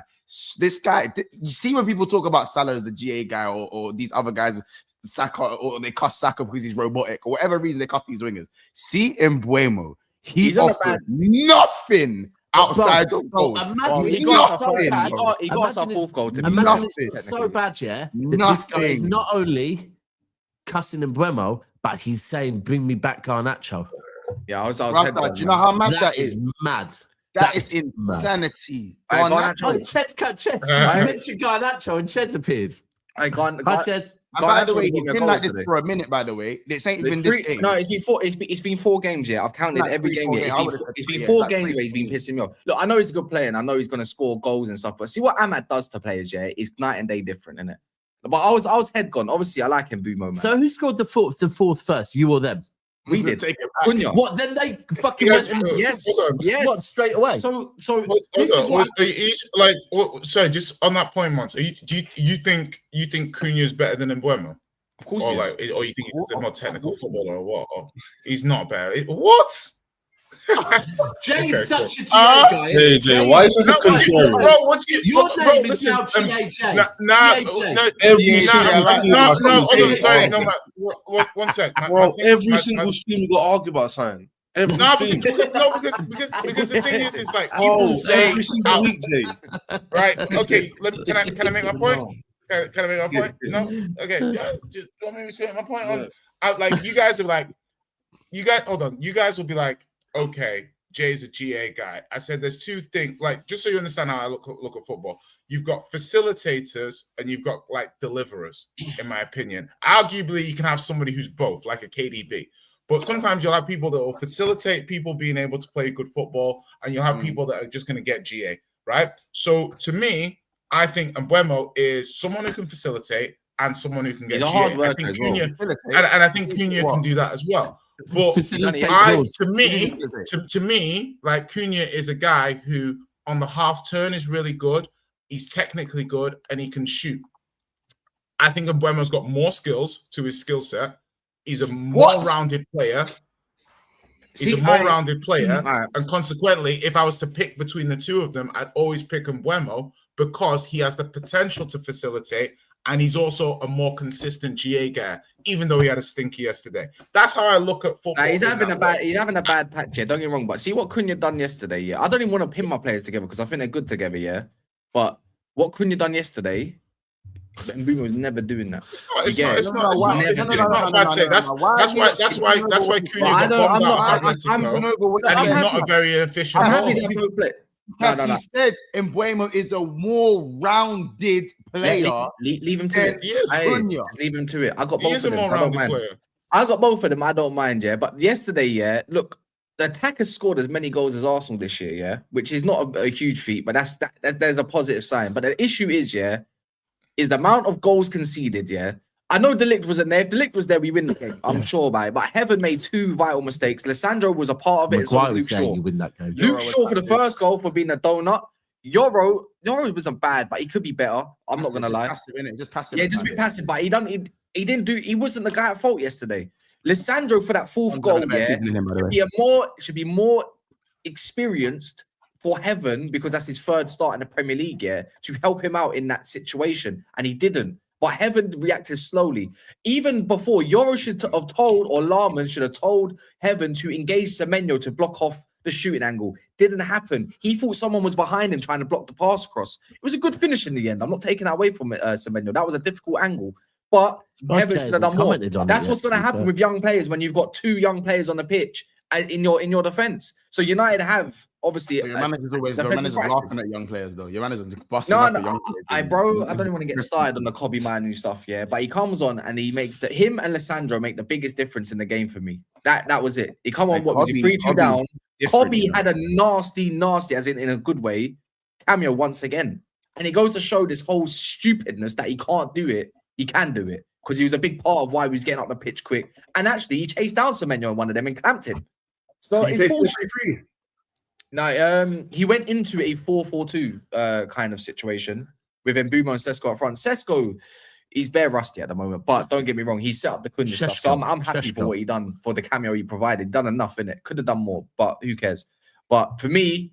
This guy, you see when people talk about Salah as the GA guy or these other guys, Saka, or they cuss Saka because he's robotic, or whatever reason they cuss these wingers. See Mbeumo. He offered nothing outside of Bro, goals. imagine he it's got so nothing, bad. bro. He got us our Imagine fourth goal to be Imagine Nothing. it's so bad, yeah, that this guy is Nothing. not only cussing Mbeumo, but he's saying, "Bring me back Garnacho." Yeah, I was Brother, head gone, do you know how mad That is mad. That is mad. insanity. Hey, Garnacho. Oh, Chet's cut Chet's. I mentioned Garnacho and Chet's appears. Hey, Hi, Chet's. And by the Garnacho way, got he's me a been goal like this yesterday. for a minute, by the way. This ain't even It's this three, game. no, it's been 4 games. Yeah, I've counted Like every three, game. four Yeah, games. I would've said it's three, been yeah, 4 like games three, where he's been four. pissing me off. Look, I know he's a good player, and I know he's gonna score goals and stuff. But see what Ahmad does to players, yeah, is night and day different, isn't it? But I was head gone. Obviously, I like him, Mbeumo, man. So who scored the fourth first? You or them? we did. Take it back. Cunha. What? Then they fucking Yes, went and yes, hold on. yes. what straight away? So Hold this is on, what. he's like, sorry, just on that point, Mons. Do you think Cunha is better than Mbeumo? Of course, Or he is. like, or you think he's a more technical footballer or what? Or he's not better. What? Jay's Okay, such cool. a GA guy. Hey, Jay, why is this a No, concern? bro, what's Your bro, name is listen, now GAJ. Nah, GAJ. no, Every nah, single no, stream no, I hold see, on, sorry, hey, no, one sec. Bro, every single stream we got to argue about something. Every No, stream. because the thing is, it's like people Oh, say, every single week, Jay. right? Okay, can I make my point? Can I make my point? No, okay. Yeah, just don't make me say my point. Like you guys are like, hold on. You guys will be like, okay, Jay's a GA guy. I said there's two things. Like, just so you understand how I look at football. You've got facilitators and you've got like deliverers. In my opinion, arguably you can have somebody who's both, like a KDB. But sometimes you'll have people that will facilitate people being able to play good football, and you'll have people that are just going to get GA, right? So to me, I think Mbeumo is someone who can facilitate and someone who can get He's a GA. hard worker I think as well. Cunha, and I think Cunha can do that as well. But Facilitate to goals. me, like Cunha is a guy who on the half turn is really good. He's technically good and he can shoot. I think Mbeumo's got more skills to his skill set. He's a more rounded player. He's a more rounded player. And consequently, if I was to pick between the two of them, I'd always pick Mbeumo because he has the potential to facilitate. And he's also a more consistent GA guy, even though he had a stinky yesterday. That's how I look at football. He's having a bad patch here. Don't get me wrong, but see what Cunha done yesterday. Yeah, I don't even want to pin my players together because I think they're good together. Yeah, but what Cunha done yesterday, Mbeumo was never doing that. It's not bad to say. That's why Cunha got bombed out of Atletico, and he's not a very efficient. I'm happy that no play. Because he said Mbeumo is a more rounded player. Leave him to it. He is. Just leave him to it. I got He both is of a them. more So I don't rounded mind. player. I got both of them. I don't mind. Yeah, but yesterday, yeah, look, the attackers scored as many goals as Arsenal this year. Yeah, which is not a huge feat, but there's a positive sign. But the issue is, yeah, is the amount of goals conceded. Yeah, I know De Ligt wasn't there. If De Ligt was there, we win the game. I'm sure about it. But Heaven made 2 vital mistakes. Lissandro was a part of it. And so was Luke Shaw. You win that game. Luke Shaw for the first goal for being a donut. Yoro wasn't bad, but he could be better. I'm not gonna lie. Passive, innit? Just passive. Yeah, just be passive. But he didn't do. He wasn't the guy at fault yesterday. Lissandro for that 4th goal, should be more experienced for Heaven because that's his 3rd start in the Premier League. Yeah, to help him out in that situation, and he didn't. But Heaven reacted slowly. Even before, Yoro should have told, or Larman should have told Heaven to engage Semenyo to block off the shooting angle. Didn't happen. He thought someone was behind him trying to block the pass across. It was a good finish in the end. I'm not taking that away from Semenyo. That was a difficult angle. But Heaven should have done more. That's what's going to happen with young players when you've got 2 young players on the pitch in your defense. So United have obviously. Your manager's always laughing at young players, though. Your manager's busting no, up at young players. Bro, I don't even want to get started on the Kobe Manu stuff, yeah. But he comes on and he makes him and Lissandro make the biggest difference in the game for me. That was it. He come on, what was he 3-2 down? Kobe had a nasty, as in a good way, cameo once again. And it goes to show this whole stupidness that he can't do it. He can do it because he was a big part of why he was getting up the pitch quick. And actually, he chased down Semenyo in one of them and clamped him. So it's bullshit. No, he went into a 4-4-2 kind of situation with Mbeumo and Sesko up front. Sesko, he's bare rusty at the moment, but don't get me wrong, he set up the Cunha stuff. So I'm happy for what he done, for the cameo he provided. Done enough in it. Could have done more, but who cares? But for me,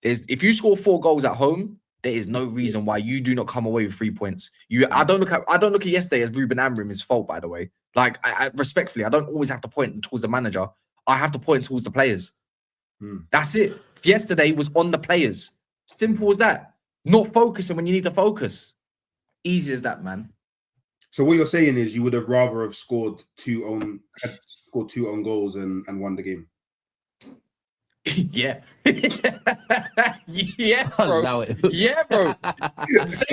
if you score 4 goals at home, there is no reason why you do not come away with 3 points. I don't look at yesterday as Ruben Amorim's fault, by the way. Like, I respectfully, I don't always have to point towards the manager. I have to point towards the players. That's it. Yesterday was on the players. Simple as that. Not focusing when you need to focus. Easy as that, man. So what you're saying is you would have rather have scored two own goals and won the game. Yeah. Yeah, I bro. allow it. Yeah, bro.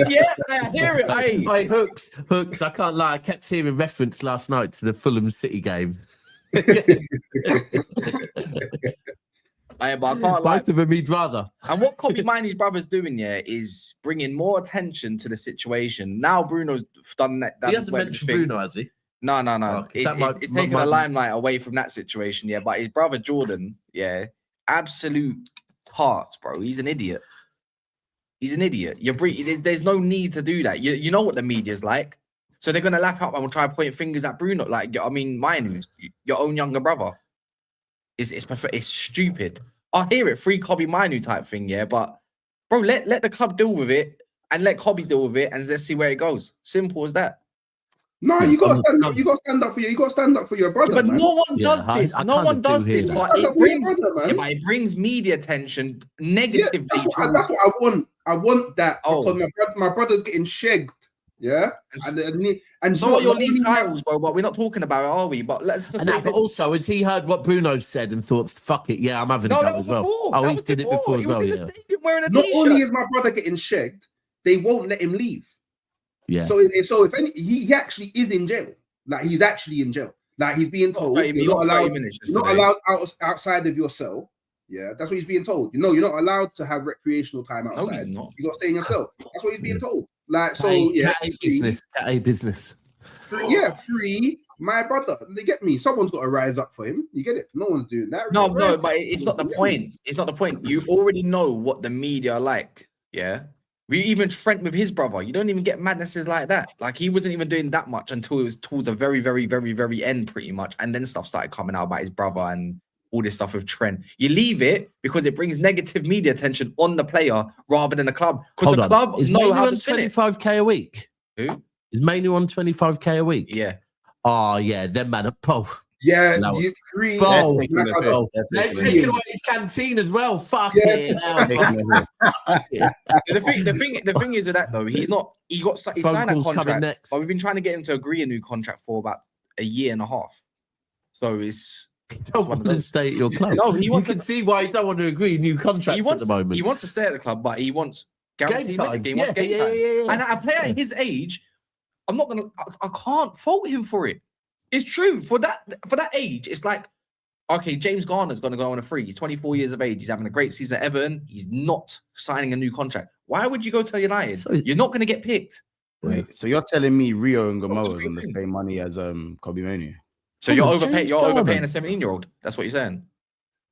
Yeah, I hear it. Hey, Hooks. I can't lie. I kept hearing reference last night to the Fulham City game. But I can't lie. Both of them he'd rather. And what Kobe Mainoo's brother's doing here is bringing more attention to the situation. Now Bruno's done that. He hasn't mentioned Bruno, has he? No. Oh, It's taking the limelight away from that situation, yeah. But his brother Jordan, yeah, absolute tart, bro. He's an idiot. He's an idiot. There's no need to do that. You know what the media's like. So they're gonna lap up and try to point fingers at Bruno. Like, I mean, Mainoo, your own younger brother. It's stupid. I hear it, free Kobe Mainoo type thing, yeah. But bro, let the club deal with it and let Kobe deal with it, and let's see where it goes. Simple as that. No, you got to stand up. You got to stand up for you. You got to stand up for your brother. But man. no one does this. No one does this. But it brings media attention negatively. Yeah, that's what I want. I want that because my brother's getting shagged. Yeah, and so are your league titles, bro. But we're not talking about it, are we? But let's. But also, has he heard what Bruno said and thought, "Fuck it, yeah, I'm having a go as well"? Oh, he did it before as well. Yeah. Not only is my brother getting shagged, they won't let him leave. Yeah. So if he actually is in jail, like he's actually in jail, like he's being told you're not allowed outside of your cell. Yeah, that's what he's being told. You know, you're not allowed to have recreational time outside. You got to stay in your cell. That's what he's being told. Like Cat A business. Free my brother. They get me. Someone's got to rise up for him. You get it? No one's doing that. No, but it's not the point. It's not the point. You already know what the media are like. Yeah. We even Trent with his brother. You don't even get madnesses like that. Like he wasn't even doing that much until it was towards the very, very, very, very end, pretty much. And then stuff started coming out about his brother and all this stuff with Trent. You leave it because it brings negative media attention on the player rather than the club. Because the club know how to spin it. 25k a week. Who? Is Mainoo on 25k a week? Yeah. Oh yeah, them man are Yeah, you free. They're taking away his canteen as well. Fuck it. The thing is with that though, he signed that contract, but we've been trying to get him to agree a new contract for about a year and a half. So it's don't want to stay at your club. No, you can see why he don't want to agree new contracts at the moment. He wants to stay at the club, but he wants guaranteed game time. And a player at his age, I can't fault him for it. It's true. For that age, it's like, okay, James Garner's going to go on a free. He's 24 years of age. He's having a great season at Everton. He's not signing a new contract. Why would you go to United? You're not going to get picked. Wait, so you're telling me Rio and Gomorrah is on the same money as Kobe Mainoo? So you're overpaying a 17-year-old. That's what you're saying?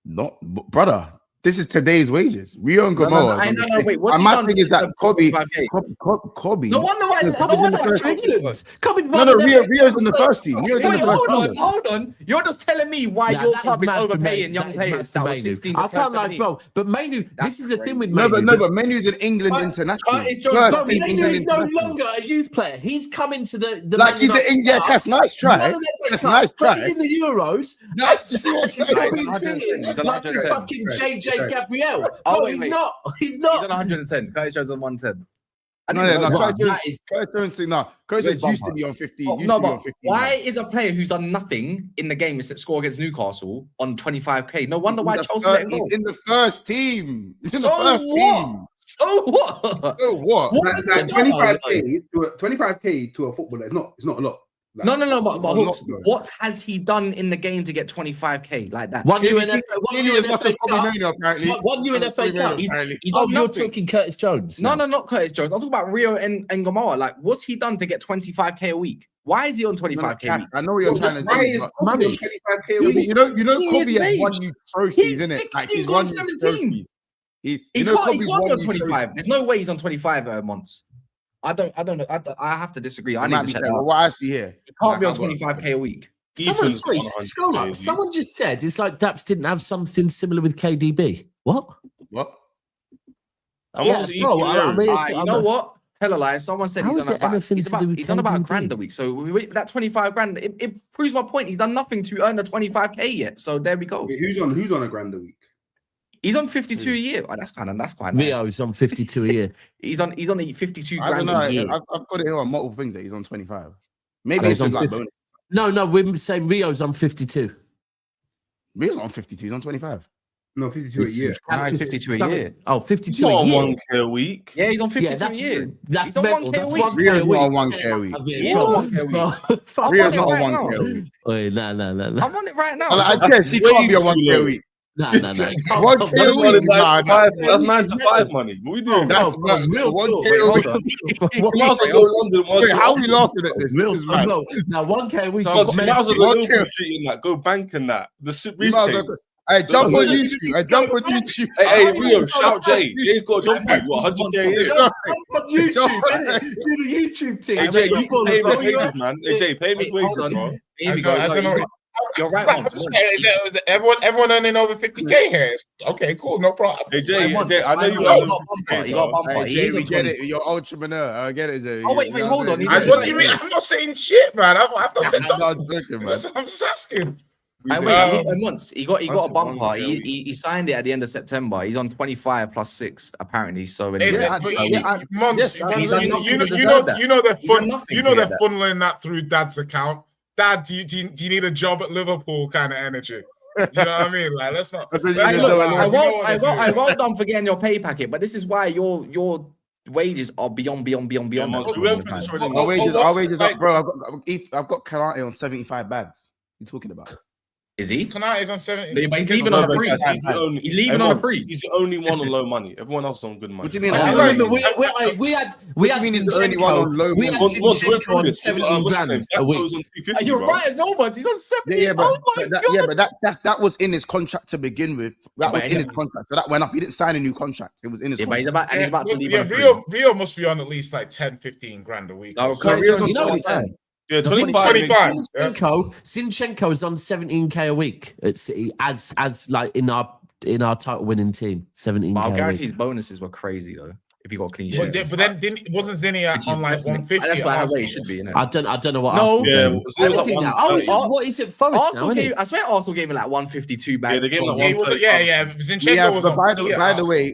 Not, brother. This is today's wages. Rio and Gomorrah. Wait, what's he done? Thing is that Kobe. No wonder why. Rio's in the first team. Hold on. You're just telling me why your club is overpaying young players that was 16. I can't lie, bro. But Mainoo, this is the thing with Mainoo. No, but Mainoo's an England international. Mainoo is no longer a youth player. He's coming to the like he's an England. That's nice try. That's nice try. In the Euros. That's just like fucking JJ Gabriel. He's not. He's on 110. Curtis Jones on 110. Curtis Jones used to be on 50. Why is a player who's done nothing in the game except score against Newcastle on 25k? No wonder why Chelsea let him go. He's in the first team. So what? So what? 25k to a footballer is not a lot. Like, no. But Hooks, what has he done in the game to get 25k like that? One new in FA Cup. You're talking Curtis Jones. No, not Curtis Jones. I'm talking about Rio and Gomorrah. Like, what's he done to get 25k a week? Why is he on 25k a week? I know what you're trying to do. Money. You know, Kobe has won you trophies, isn't it? Like he's won 17. He can't be on 25. There's no way he's on 25 months. I don't know. I have to disagree. I need to check that. What I see here, it can't be on 25k a week. Someone just said it's like Daps didn't have something similar with KDB. What? You know what? Tell a lie. Someone said he's on about $1,000 a week. So that 25 grand, it proves my point. He's done nothing to earn the 25k yet. So there we go. Wait, who's on $1,000 a week? He's on 52 a year. Oh, that's quite nice. Rio's on 52 a year. He's on 52 I don't grand know. a year. I've got it here on multiple things that he's on 25. Maybe he's he's on on like 50. bonus. No, we're saying Rio's on 52. Rio's on 52. He's on 25. No, 52 a year. 52 a year. Oh, 52 He's not a year. on 1K a week. Yeah, he's on 52 that's a year. That's He's on mental. 1K a That's week. 1K Rio's a week. not on 1K a week. He's on 1K a week. Rio's not on right 1K a now. week. Wait, no. I'm on it right now. I guess he can't be on 1K a week. No. 1K That's a week. Nah, that's 9 to 5 money. What are we doing? That's bro, real 1K Wait, a hold week. on. You might as well go London. Wait, how are we laughing at this? Real This is mad. Now 1K a week. So You might as well go 1K. Liverpool Street in that. Go bank in that. The You might as well- briefcase. Hey, jump on YouTube. Hey, Rio, shout Jay. Jay's got a job for you. What, 100K a year? on YouTube, innit? Do the YouTube thing. Hey, Jay, you pay me wages, man. Hey, Jay, pay me wages, bro. Here we go. I don't know. You're right. Everyone earning over 50K here. Okay, cool, no problem. Hey, Jay, I know you He got got bumper. He got bumper. Hey, He Jay, is we on get 20. it. You're entrepreneur. I get it, Jay. Oh, wait, hold on. He's What do you mean? I'm not saying shit, man. I'm not saying I'm nothing. not joking, man. I'm just asking. Months. He got a That's bumper. one year. He signed it at the end of September. He's on 25 plus 6 apparently. So Hey, anyway, Months, he's done nothing to you deserve that. know they're He's done fun. nothing You know to they're get that. funneling that through Dad's account. Dad, do you need a job at Liverpool? Kind of energy. Do you know what I mean? Like, let's not. I think let's you not know lie. what I You know won't. what I they're won't. I doing. won't done for getting your pay packet. But this is why your wages are beyond. Yeah, that we went all through the this time. already. Our wages like- up, bro. I've got Karate on 75 bags. What are you talking about? Is he? Kanate on 70. But he's leaving on a free. He's leaving on a free. He's the only one on low money. Everyone else is on good money. What do you mean? I Like, remember like, we had you mean he's the only one on low We had money? Zinchenko on 17 grand a week. On 250, You're bro. right. No one's. He's on 70. Yeah, Oh my god. but that was in his contract to begin with. That was but in his contract. So that went up. He didn't sign a new contract. It was in his Yeah, but contract. he's about to leave on a free. Rio must be on at least like 10, 15 grand a week. No, So Rio's on you know what? 10. Yeah, That's 25. 25. Zinchenko is on 17k a week at City as like in our title winning team. 17k. But I a guarantee week. his bonuses were crazy though. If you got clean But, sheets. then wasn't Zinnia Which is on like definitely- 150? That's why at how Arsenal? it should be, innit? I don't know what. No. Arsenal Yeah, gave. it was like now. 130. What is it? Forest Arsenal now, isn't gave, it? I swear Arsenal gave him like 152 bags. Yeah, they gave him like Yeah, he was, yeah. Zinchenko Yeah, was but on.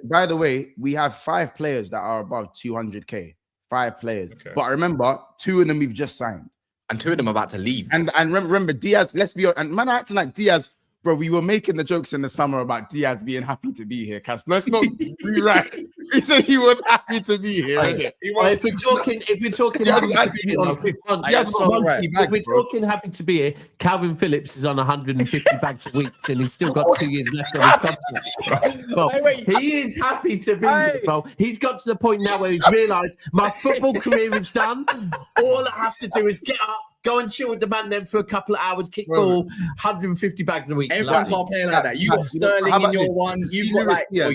by the way, we have 5 players that are above 200k. 5 players. Okay. But remember, 2 of them we've just signed. And 2 of them are about to leave. And remember Diaz, let's be honest, and man acting like Diaz, bro, we were making the jokes in the summer about Diaz being happy to be here. Cass, let's not be right. He said he was happy to be here. innit? He was, If we're talking Yeah, happy I to be think, on, Diaz got 150 if bags, we're bro. talking happy to be here, Calvin Phillips is on 150 bags a week and he's still got 2 years left on his contract. Bro, he is happy to be here, bro. He's got to the point now where he's realised my football career is done. All I have to do is get up, go and chill with the man then for a couple of hours, kick ball, 150 bags a week. Everyone's got playing like that. You got Sterling How about in your this? one. You've Lewis got like, Diaz.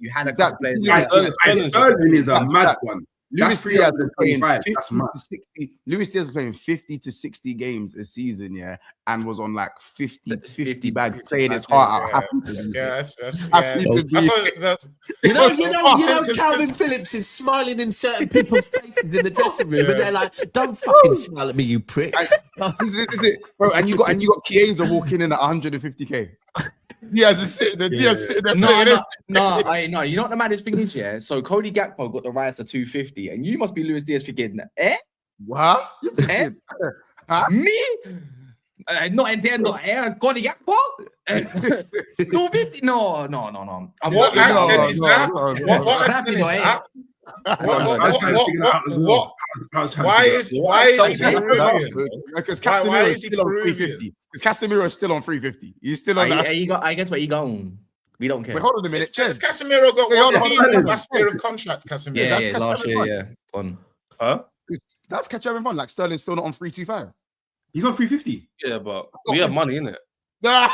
you had a couple players. Lewis like Diaz. Sterling is a mad one. Luis That's Diaz is playing 325. 50 That's mad. to 60. Luis Diaz is playing 50 to 60 games a season, yeah, and was on like 50 bags, playing his heart out, happy to be Yeah, here. that's Happy to be here. that's You know, Calvin Phillips is smiling in certain people's faces in the dressing room, and they're like, "Don't fucking smile at me, you prick." This is it, bro. And you got Chiesa walking in at 150k. Diaz is sitting there. Diaz sitting there playing. No. You know what the maddest thing is, yeah? So Cody Gakpo got the rise to 250, and you must be Luis Diaz thinking, What? Eh? Huh? Me? No entiendo, Cody Gakpo? 250? No. What accent is that? no. What accent is that? I was trying to figure it out as well. Why is he Peruvian? Because Why Casemiro is is he still on Peruvian? 350. Because Casemiro is still on 350. He's still on that. I guess where you going? We don't care. Wait, hold on a minute. Has Ches. Casemiro got Wait, hold one on, season hold on. last year of contract? Casemiro. Yeah, last year, yeah. On. Huh? That's catch having fun. Like Sterling's still not on 325. He's on 350. Yeah, but we have money in it. Hold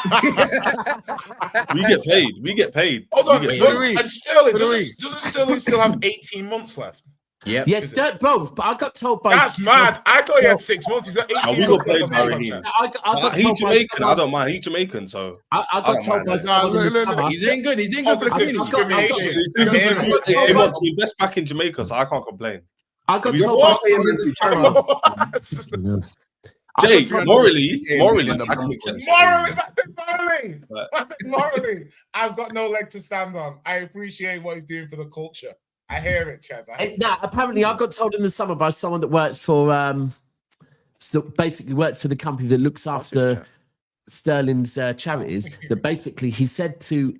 We get paid. We get paid. Hold on, Wait, look, wait. and Sterling Wait. doesn't Sterling still have 18 months left? Yep. Yes, bro. But I got told by That's mad. I thought he had 6 months. He's got 18 we got months paid left by on his Raheem. contract. I got He's told by Jamaican. I someone. don't mind. He's Jamaican, so I got told by Nah, someone in the look, summer. He's doing good. He's doing good. Positive discrimination. he wants the best back in Jamaica, so I can't complain. I got We told What? by someone in the summer. Jay, morally, morally, I've got no leg to stand on. I appreciate what he's doing for the culture. I hear it, Chaz. Apparently, I got told in the summer by someone that works for, basically worked for the company that looks after Sterling's charities. That basically he said to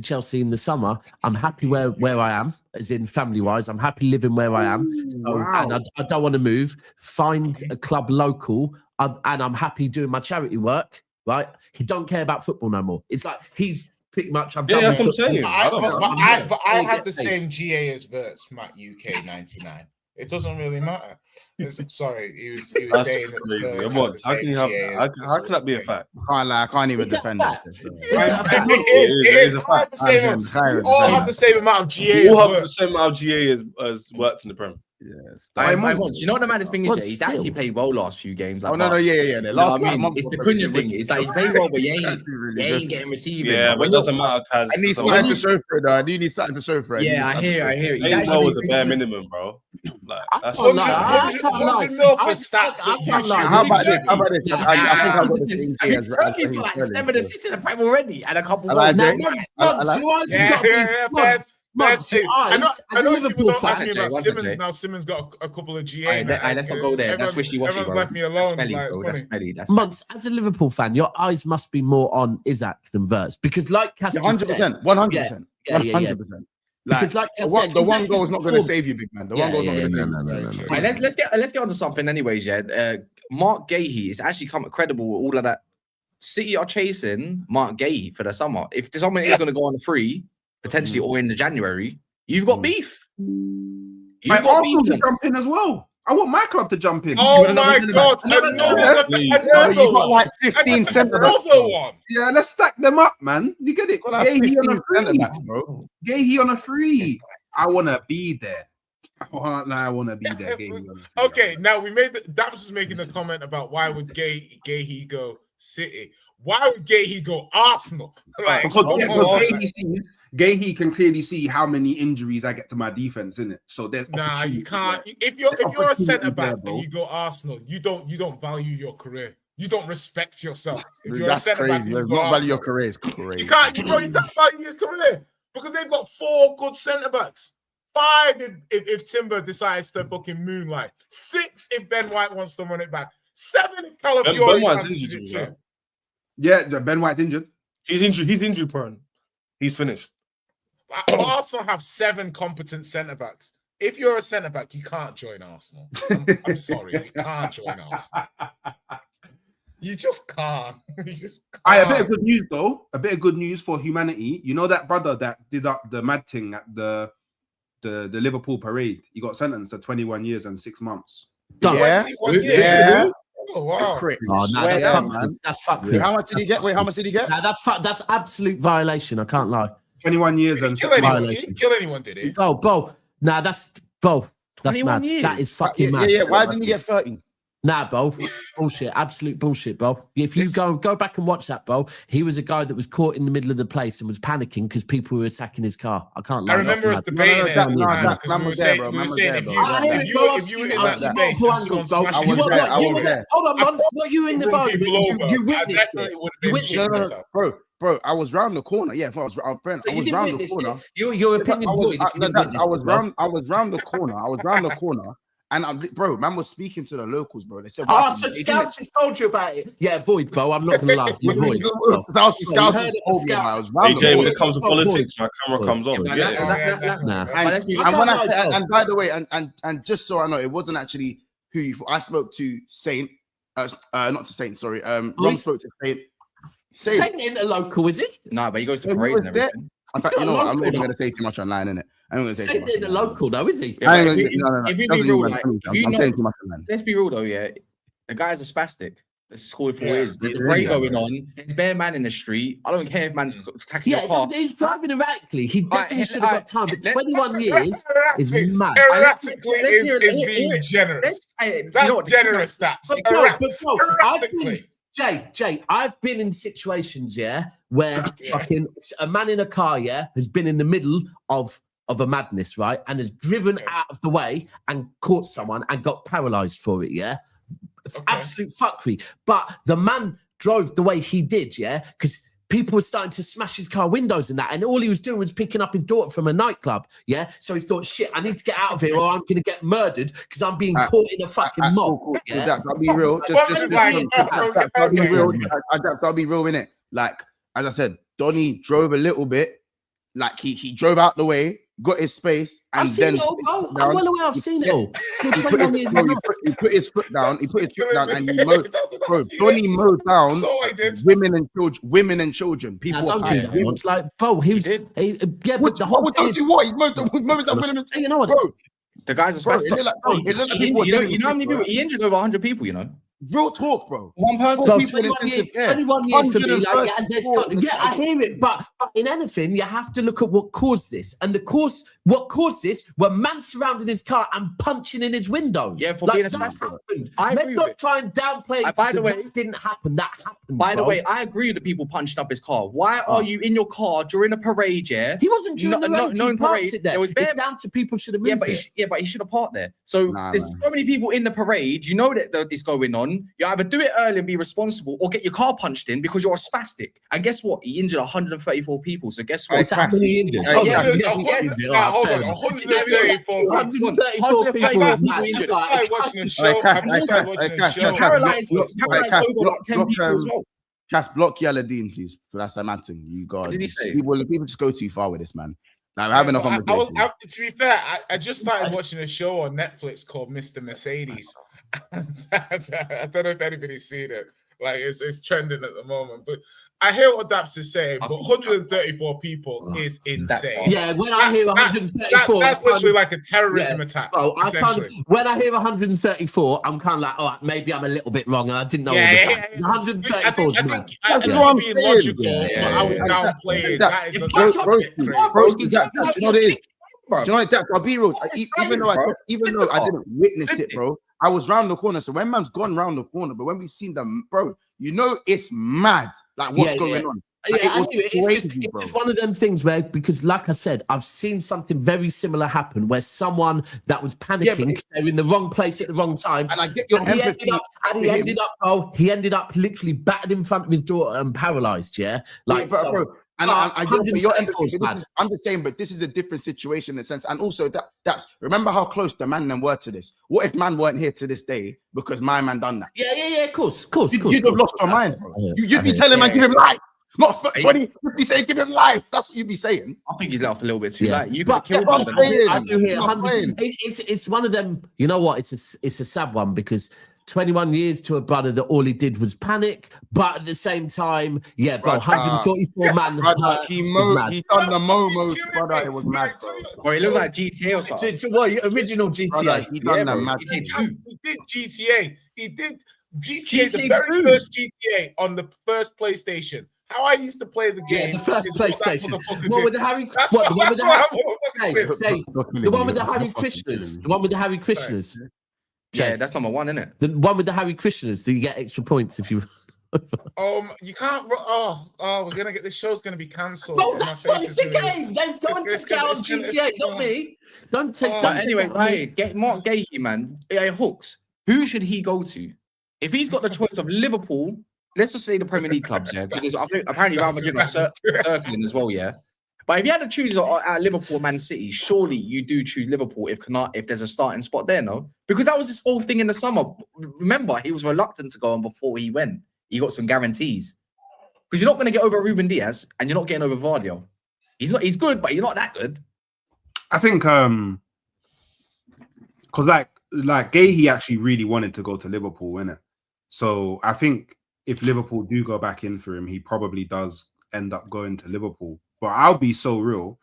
Chelsea in the summer, "I'm happy where I am, as in family wise. I'm happy living where I am, and I don't want to move. Find a club local, and I'm happy doing my charity work. Right? He don't care about football no more. It's like he's." Pretty much, I'm done. That's what I'm saying. I had the same GA as Verts, Matt UK 99. It doesn't really matter. Sorry, he was saying that. How can that be a fact? I can't even defend it. It is. We all have the same amount of GA. We all have the same amount of GA as worked in the Prem. Yes. You know what the maddest thing is? He's actually played well last few games. Like, The last it's the Cunha thing. It's like he played well, but he ain't getting receiving. Yeah, but it doesn't matter. I need something to show for it, though. I do need something to show for it. Yeah, I hear it. He's actually was a bare minimum, bro. Like, that's I can't lie. How about this? I think I've got the same thing. Turkey's got like 7 assists in the Prem already, and a couple of I know Liverpool don't ask me about Simmons now. Simmons got a couple of GA. Let's not go there. That's wishy-washy, bro. Everyone's left me alone. That's smelly. Monks, as a Liverpool fan, your eyes must be more on HIJACK than Verts, because like Castor 100%, 100%. Because like the one goal is not going to save you, big man. The one goal is not going to save you. Let's get on to something anyways, yeah. Marc Guehi is actually come credible with all of that. City are chasing Marc Guehi for the summer. If someone is going to go on a free, potentially, or in the January, you've got beef. You've got beef to jump in as well. I want my club to jump in. Oh my God! You got like 15 centre backs. Yeah, let's stack them up, man. You get it? Guehi on a free, bro. Guehi on a free. I want to be there. I want to be there. Okay, now we made that was just making a comment about why would Guehi go City. Why would Guehi go Arsenal? Like, because Guehi can clearly see how many injuries I get to my defense, innit? So there's you can't. If you're a centre back and you go Arsenal, you don't value your career. You don't respect yourself. If you're a centre back, you don't value your career. Is crazy. You can't value your career because they've got 4 good centre backs. 5 if Timber decides to fucking moonlight. 6 if Ben White wants to run it back. 7 if Calafiori wants to do it too. Yeah, Ben White's injured. He's injury prone. He's finished. Arsenal have 7 competent centre backs. If you're a centre back, you can't join Arsenal. I'm sorry, you can't join Arsenal. You just can't. You just can't. A bit of good news though. A bit of good news for humanity. You know that brother that did up the mad thing at the Liverpool parade? He got sentenced to 21 years and 6 months. Yeah. Oh wow! That's fuck. How much did he get? How much did he get? That's absolute violation. I can't lie. 21 years and violation. He didn't kill anyone, did he? Bo. Nah, that's mad. Years. That is fucking mad. Yeah. Why didn't he get 30? Nah, Bo. Bullshit. Absolute bullshit, Bo. If you go back and watch that, Bo, he was a guy that was caught in the middle of the place and was panicking because people were attacking his car. I can't lie. I remember us debating it. We were saying if you were in that space, I was there. Hold on, Months. What you in the environment? You witnessed it. You witnessed it. Bro, I was round the corner. Yeah, I was round the corner. Your opinion's void. I was round the corner. And man was speaking to the locals, bro. They said, so Scouts has told you about it. Yeah, void, bro. I'm not gonna lie. You're void. Scouts has told me about it. AJ, when it comes to politics, my camera comes on. And by the way, and just so I know, it wasn't actually who I spoke to. Saint, not to Saint. Sorry, Ron spoke to Saint. Saint ain't a local, is he? No, but he goes to parades and everything. In fact, you know what? I'm not even going to say too much online, innit? I'm going to say too much. Saint ain't a local, though, is he? No. If we be real, I'm saying too much online. Let's be real, though, yeah. The guy's a spastic. Let's just call it for what it is. There's a parade going on. There's bare man in the street. I don't care if man's attacking your car. He's driving erratically. He definitely should have got time, but 21 years is mad. Erratically is being generous. That's generous, that's erratically. Jay, I've been in situations, where fucking a man in a car, has been in the middle of a madness, right? And has driven out of the way and caught someone and got paralyzed for it, absolute fuckery. But the man drove the way he did, yeah, because people were starting to smash his car windows and that, and all he was doing was picking up his daughter from a nightclub, yeah? So he thought, shit, I need to get out of here or I'm going to get murdered because I'm being caught in a fucking mob. Cool. Yeah? I'll be real. I'll be real, innit? Like, as I said, Donny drove a little bit. Like, he drove out the way, got his space, and I've seen then... it all, bro. I'm well aware I've seen it all. He put his foot down, and he mowed... Bro, Donny mowed down women and children. People don't do that. It's like, bro, he was... but the whole thing is... He mowed down women and... You know what? Bro, the guys are supposed to... You know how many people... He injured over 100 people, you know? Real talk, bro. One person. Bro, 21 years for me. Like, I hear it, but in anything, you have to look at what caused this. And what caused this were man surrounding his car and punching in his windows. Yeah, for being a spastic. Let's not try and downplay. By the way, that didn't happen. That happened. By the way, I agree with the people punching up his car. Why are you in your car during a parade? Yeah, he wasn't during the parade. No parade. It there. It was down to people should have moved. But he should have parked there. So there's so many people in the parade. You know that it's going on. You either do it early and be responsible, or get your car punched in because you're a spastic. And guess what? He injured 134 people. So guess what? How many injured? Hold on, 134 people. I watching the show. Paralyzed over about 10 people as well. Cass, block Yaladin, please. That's a mad thing. You got people just go too far with this, man. Now we're having a conversation. To be fair, I just started watching a show on Netflix called Mr. Mercedes. I don't know if anybody's seen it. Like it's trending at the moment, but I hear what Daps is saying. But 134 people is insane. Yeah, when I hear 134, that's literally like a terrorism attack. Bro, when I hear 134, I'm kind of like, all right, maybe I'm a little bit wrong, and I didn't know all the facts. 134 is mad. I think I'm being logical, but I would downplay it. That is a you know what, I'll be real. Even though I didn't witness it, bro, I was round the corner. So when man's gone round the corner, but when we seen them, bro, you know it's mad. Like what's going on? Like, it's just one of them things where, because like I said, I've seen something very similar happen where someone that was panicking because they're in the wrong place at the wrong time, and I get your empathy. He ended up literally battered in front of his daughter and paralyzed. Yeah, like bro. And I get your empathy. I'm just saying, but this is a different situation in a sense. And also, that's remember how close the man then were to this. What if man weren't here to this day because my man done that? Yeah, of course. You'd have lost your mind, bro. You'd be telling man, give him life. Not 20, you'd be saying, give him life. That's what you'd be saying. I think he's let off a little bit too late. You could kill him. I do hear 100. It's one of them. You know what? It's a sad one because 21 years to a brother that all he did was panic, but at the same time, yeah, bro, 144 man. He done the Momo, brother. It was mad, bro. Or he looked like GTA or something. What, original GTA? Brother, he done the mad. He did GTA. He did GTA, the very first GTA on the first PlayStation. How I used to play the game. Yeah, the first PlayStation. What with the Harry? The one with the Harry Krishners. The one with the Harry Krishners. Yeah, that's number one, isn't it? The one with the Harry Krishners. So you get extra points if you. You can't. We're gonna get this show's gonna be cancelled. Bro, that's what it's the game. Then go and take out on GTA, not me. Don't take. But anyway, get Marc Guehi, man. Yeah, Hooks. Who should he go to? If he's got the choice of Liverpool, let's just say the Premier League clubs, yeah, because apparently Real Madrid are circling as well, yeah. But if you had to choose at Liverpool, Man City, surely you do choose Liverpool if there's a starting spot there, no? Because that was this whole thing in the summer. Remember, he was reluctant to go on before he went. He got some guarantees. Because you're not going to get over Ruben Diaz, and you're not getting over Vardy. He's good, but you're not that good. I think because like Guehi actually really wanted to go to Liverpool, innit? So I think if Liverpool do go back in for him, he probably does end up going to Liverpool. But I'll be so real.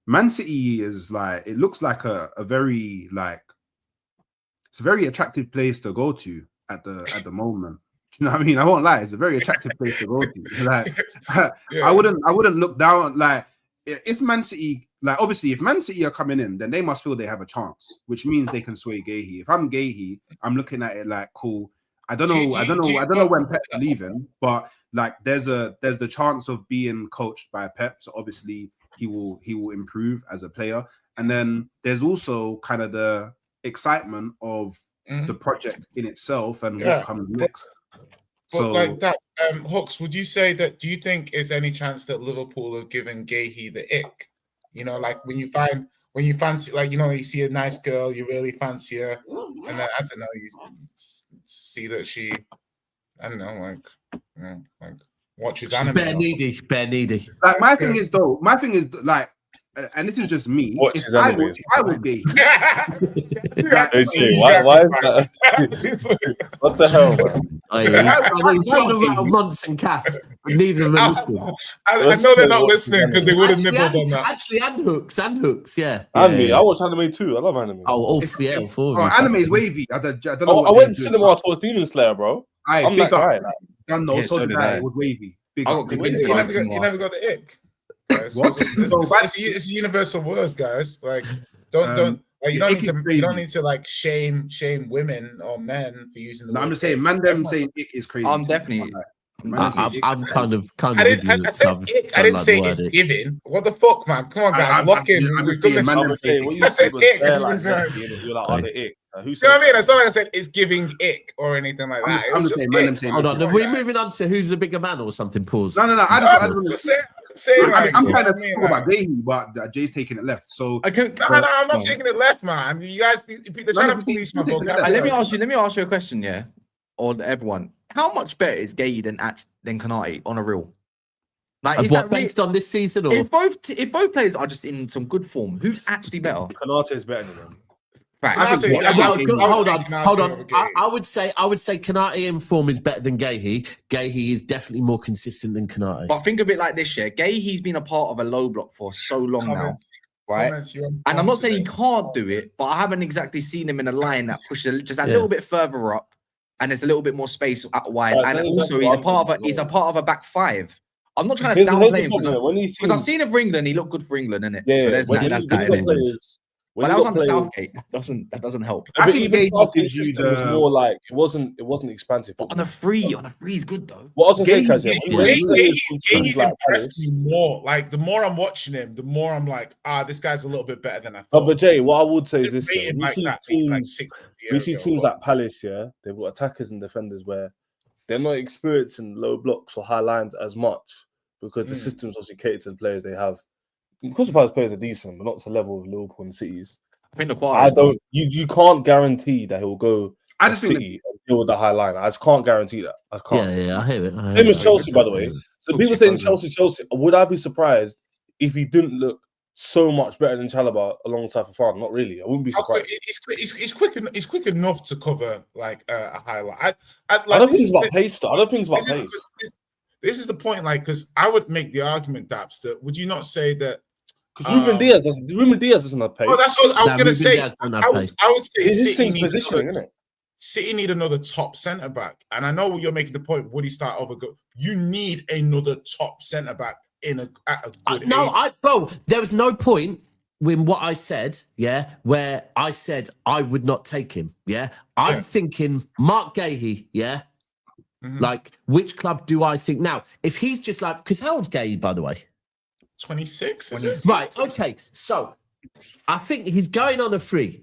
Man City is like, it looks like a very it's a very attractive place to go to at the moment. Do you know what I mean? I won't lie, it's a very attractive place to go to. Like I wouldn't look down. Like if Man City, like obviously if Man City are coming in, then they must feel they have a chance, which means they can sway Guehi. If I'm Guehi, I'm looking at it like, cool. I don't know when Pep's leaving, but like there's the chance of being coached by Pep, so obviously he will improve as a player. And then there's also kind of the excitement of the project in itself and what comes next. But like that, Hooks, would you say that? Do you think is any chance that Liverpool have given Guehi the ick? You know, like when you fancy, like you see a nice girl, you really fancy her, and then I don't know, you see that she, I don't know, like watches anime. Bare needy. Like my thing is like. And this is just me. If I was gay. Why is that? What the hell, man? He's trying to rattle Monts and Cass, but neither of them listening. I know they're not listening because they would have nibbled on that. Actually, and Hooks, yeah. And me, I watch anime too. I love anime. All four. Anime is wavy. I don't know. I went to cinema towards Demon Slayer, bro. I'm that guy. So did I. It was wavy. You never got the ick. It's a universal word, guys. Like, don't you don't need to like shame women or men for using the word. I'm just saying, them saying ick is crazy. I'm definitely. I'm kind of. I didn't say it's giving. What the fuck, man? Come on, guys, lock in. I said ick. You're like, oh, the ick. You know what I mean? It's not like I said it's giving ick or anything like that. It was just ick. Hold on, are we moving on to who's the bigger man or something? Pause. No. I just I'm kind of talking about Guehi, but Jay's taking it left. So I'm not taking it left, man. You guys, they're trying to police my vocabulary. Let me ask you a question, yeah, or everyone. How much better is Guehi than Konate on a real? Like, is that based on this season, or if both players are just in some good form, who's actually better? Konate is better than them. Hold on. I would say Konate in form is better than Guehi. Guehi is definitely more consistent than Konate. But think of it like this, yeah. Guehi's been a part of a low block for so long now, right? And I'm not saying he can't do it, but I haven't exactly seen him in a line that pushes just a little bit further up, and there's a little bit more space out wide. And also, he's a part of a back five. I'm not trying to downplay him because I've seen him for England. He looked good for England, innit? Yeah, so that's that. But that was under Southgate. That doesn't help. I think even Southgate's system was more like it wasn't expansive. But on a free is good though. What I was gonna say, He's impressed me more. Like the more I'm watching him, the more I'm like, this guy's a little bit better than I thought. Oh, but Jay, what I would say is this: we see teams like Palace, yeah, they've got attackers and defenders where they're not experiencing low blocks or high lines as much because the systems obviously cater to the players they have. Because the Palace players are decent, but not to the level of Liverpool and Cities. I think the quality. You can't guarantee that he'll go. I just City and deal with the high line. I just can't guarantee that. I can't. Yeah, I hear it. Same as Chelsea, by the way. So people saying Chelsea. Would I be surprised if he didn't look so much better than Chalobah alongside Fofana? Not really. I wouldn't be surprised. He's quick enough to cover like a high line. I don't think it's about pace. I don't think it's about pace. This is the point, like, because I would make the argument, Daps, that would you not say that? Because Ruben Diaz doesn't have pace. Oh, that's what I was going to say. I would say City need another top centre back, and I know you're making the point. Would he start over? You need another top centre back at a good age. Bro, there was no point in what I said, where I said I would not take him. I'm thinking Marc Guehi, Like, which club do I think now? If he's just like, because how old's Guehi, by the way? 26, is it? Right, okay. So I think he's going on a free,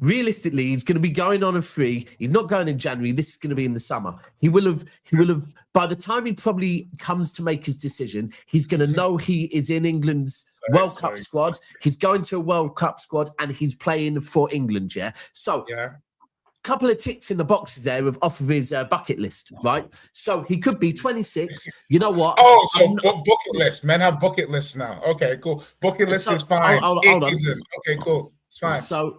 Realistically, he's going to be going on a free. He's not going in January. This is going to be in the summer. He will have, by the time he probably comes to make his decision, he's going to know he is in England's World Cup squad. He's going to a World Cup squad and he's playing for England, So, couple of ticks in the boxes there off of his bucket list, right? So he could be 26. You know what? Oh, so bucket list. Men have bucket lists now. Okay, cool. Bucket list is fine. Hold on. Okay, cool. It's fine. So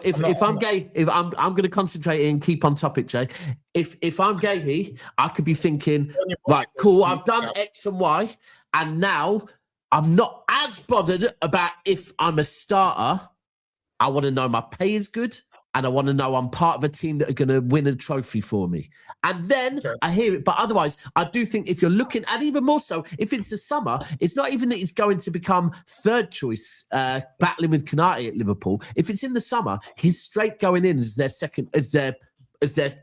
if I'm gay, if I'm going to concentrate and keep on topic, Jay. If I'm Guehi, I could be thinking, right, cool. I've done X and Y, and now I'm not as bothered about if I'm a starter. I want to know my pay is good. And I want to know I'm part of a team that are going to win a trophy for me. And then I hear it. But otherwise, I do think if you're looking, and even more so, if it's the summer, it's not even that he's going to become third choice, battling with Konate at Liverpool. If it's in the summer, he's straight going in as their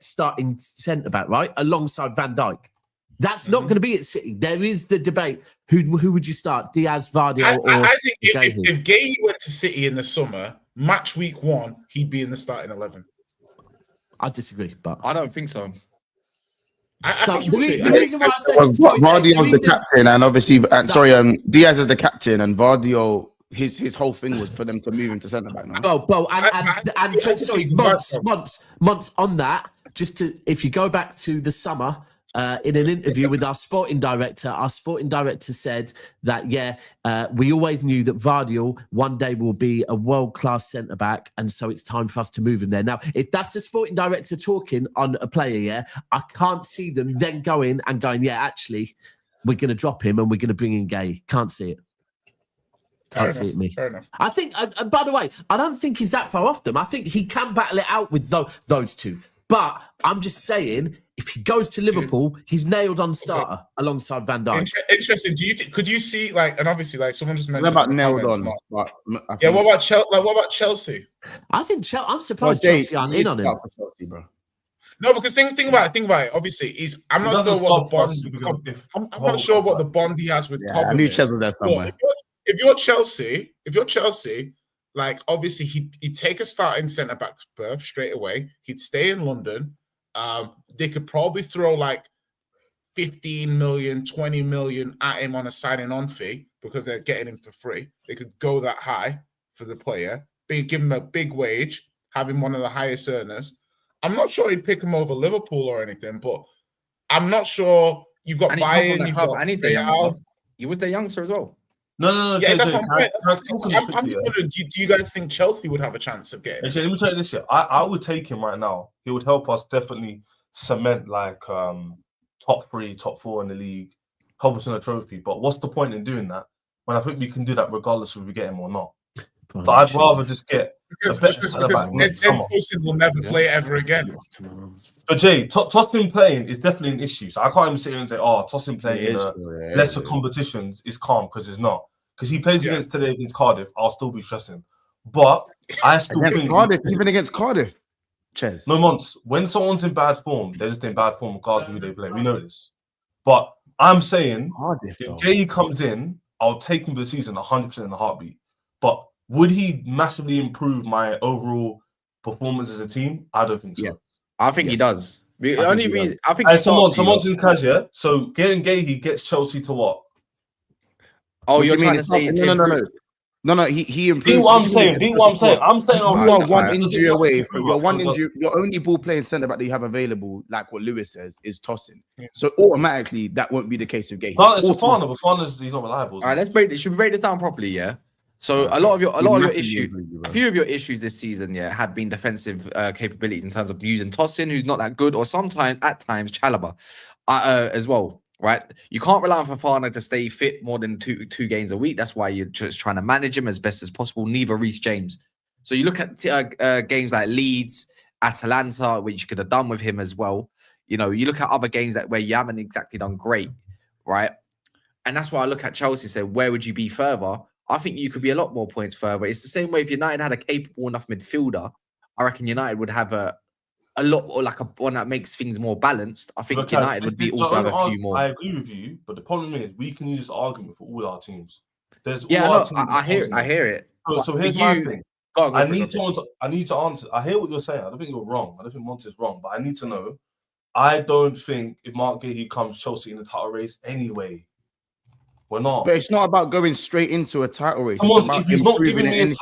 starting centre-back, right? Alongside Van Dijk. That's not going to be at City. There is the debate. Who would you start? Diaz, Vardy, or I think if Guehi went to City in the summer, match week 1, he'd be in the starting 11. I disagree, but I don't think so. The reason why I say Vardio's the captain, and obviously, Diaz is the captain, and Vardio, his whole thing was for them to move him to centre back. No? And months on that. Just to, if you go back to the summer, in an interview with our sporting director said that, we always knew that Vardio one day will be a world-class centre-back, and so it's time for us to move him there. Now, if that's the sporting director talking on a player, I can't see them then going, actually, we're going to drop him and we're going to bring in Guehi. Can't see it. Can't see it, me. Fair enough. I think, by the way, I don't think he's that far off them. I think he can battle it out with those two. But I'm just saying, if he goes to Liverpool, he's nailed on starter alongside Van Dijk. Interesting. Could you see and obviously someone just mentioned about nailed on? What about Chelsea? What about Chelsea? I think I'm surprised Chelsea aren't in on him. Chelsea, bro. No, because think about it. Obviously, I'm not sure what the bond he has with Tottenham. I knew Chelsea was there somewhere. If you're Chelsea, obviously he'd take a starting centre back berth straight away. He'd stay in London. They could probably throw 15 million, 20 million at him on a signing on fee because they're getting him for free. They could go that high for the player, give him a big wage, have him one of the highest earners. I'm not sure he'd pick him over Liverpool or anything, but I'm not sure. You've got Bayern, you've got Real. He was the youngster as well. No. Yeah, that's what I'm wondering. Do you guys think Chelsea would have a chance of getting? Okay, let me tell you this here. I would take him right now. He would help us definitely cement top 3, top 4 in the league, help us in a trophy. But what's the point in doing that when I think we can do that regardless if we get him or not? But I'd rather just get because Tosin will never play ever again. But Jay, Tosin playing is definitely an issue. So I can't even sit here and say, Tosin playing in lesser competitions is calm, because it's not. Because he plays against Cardiff, I'll still be stressing. But I still think even against Cardiff, Ches. No months. When someone's in bad form, they're just in bad form regardless of who they play. We know this. But I'm saying if Guehi comes in, I'll take him for the season 100% in a heartbeat. But would he massively improve my overall performance as a team? I don't think so. Yeah. I think he does. I think someone's in cash, yeah? So getting Guehi gets Chelsea to what? Oh, you're trying to say No, he improved. Do what I'm saying. I'm saying you are one injury away from your one injury. Your only ball playing centre back that you have available, like what Lewis says, is Tosin. Yeah. So automatically that won't be the case with Guehi. No, it's Fafana, but Fafana's he's not reliable. All right, let's break this. Should we break this down properly? Yeah. So a lot of your issues, a few of your issues this season, have been defensive capabilities in terms of using Tosin, who's not that good, or sometimes at times Chalobah as well. Right, you can't rely on Fafana to stay fit more than two games a week. That's why you're just trying to manage him as best as possible. Neither Reece James. So you look at games like Leeds, Atalanta, which you could have done with him as well. You look at other games where you haven't exactly done great, right? And that's why I look at Chelsea and say, where would you be further? I think you could be a lot more points further. It's the same way if United had a capable enough midfielder, I reckon United would have a lot, or like one that makes things more balanced. I think United would also have a few more. I agree with you, but the problem is we can use this argument for all our teams. I hear it. So here's my thing. I need to answer. I hear what you're saying. I don't think you're wrong. I don't think Monte's wrong, but I need to know. I don't think if Marc Guehi comes Chelsea in the title race anyway. We're not. But it's not about going straight into a title race. It's about improving it.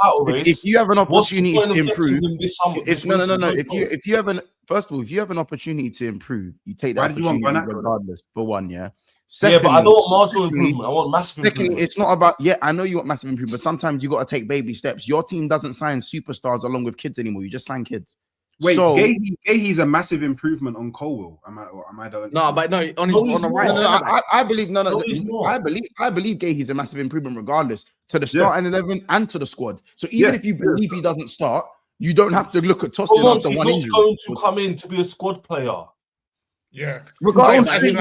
If you have an opportunity to improve, if you have an opportunity to improve, you take that opportunity regardless. For one, yeah. Secondly, but I don't want marginal improvement. I want massive improvement. It's not about I know you want massive improvement, but sometimes you got to take baby steps. Your team doesn't sign superstars along with kids anymore. You just sign kids. Wait, Guehi's a massive improvement on Colwill. Am I the No, but no, on the right side. I believe I believe Guehi's a massive improvement regardless to the starting 11 and to the squad. So even if you believe he doesn't start, you don't have to look at Tosin after one injury. He's going to come in to be a squad player. Yeah, regardless. Hold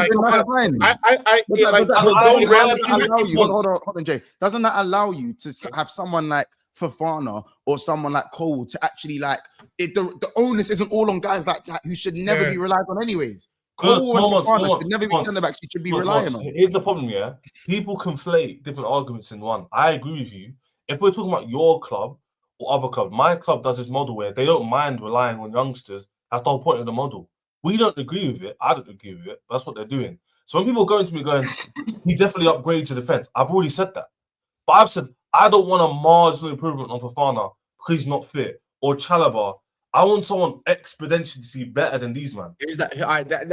on, Jay. Doesn't that allow you to have someone like Fafana or someone like Cole to actually the onus isn't all on guys like that who should never be relied on anyways. Cole and Fafana should never be centre backs you should be relying on. Here's the problem, people conflate different arguments in one. I agree with you. If we're talking about your club or other club, my club does this model where they don't mind relying on youngsters That's the whole point of the model. We don't agree with it. I don't agree with it. But that's what they're doing. So when people are going to me going, he definitely upgraded to defense. I've already said that. But I've said, I don't want a marginal improvement on Fofana because he's not fit. Or Chalobah. I want someone exponentially better than these, man. Who's that?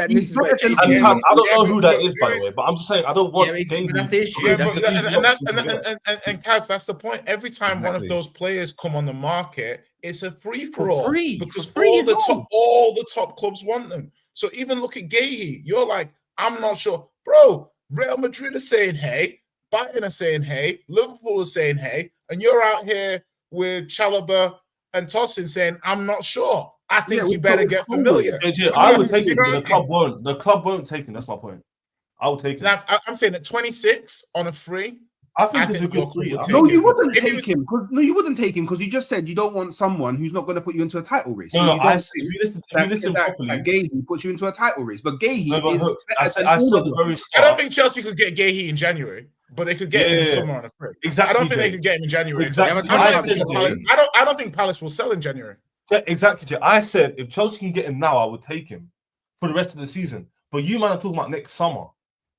This is where I don't know who that is, by the way, but I'm just saying I don't want. That's the issue. And Kaz, that's the point. Every time one of those players come on the market, it's a free for all because all the top clubs want them. So even look at Guehi. You're like, I'm not sure, bro. Real Madrid are saying hey, Bayern are saying hey, Liverpool are saying hey, and you're out here with Chalobah and Tosin saying, I'm not sure. I think you better get familiar. I would take it, but the club won't. The club won't take him. That's my point. I will take it. Now, I'm saying at 26 on a free. I think it's a good free. No, you wouldn't take him. No, you wouldn't take him because you just said you don't want someone who's not going to put you into a title race. No, if you listen properly, Guehi puts you into a title race. But Guehi I don't think Chelsea could get Guehi in January. But they could get him in the summer on a free. Exactly. I don't think they could get him in January. Exactly. I don't think Palace will sell in January. Yeah, exactly. I said if Chelsea can get him now, I would take him for the rest of the season. But you man are talking about next summer.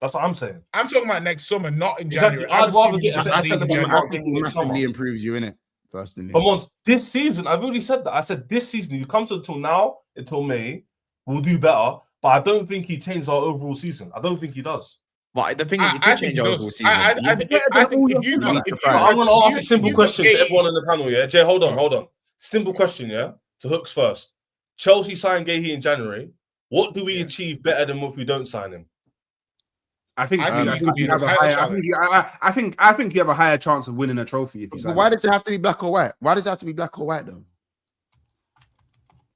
That's what I'm saying. I'm talking about next summer, not in January. I'd rather get. I said massively improves you in it. Personally, but once this season, I've already said that. I said this season, you come until now, until May, we'll do better. But I don't think he changed our overall season. I don't think he does. But the thing is, he could change our overall season. I think if you I'm going to ask a simple question to everyone in the panel, yeah? Jay, hold on. Simple question, yeah? To Hooks first. Chelsea signed Guehi in January. What do we achieve better than if we don't sign him? I think you have a higher chance of winning a trophy if you sign. But why does it have to be black or white? Why does it have to be black or white though?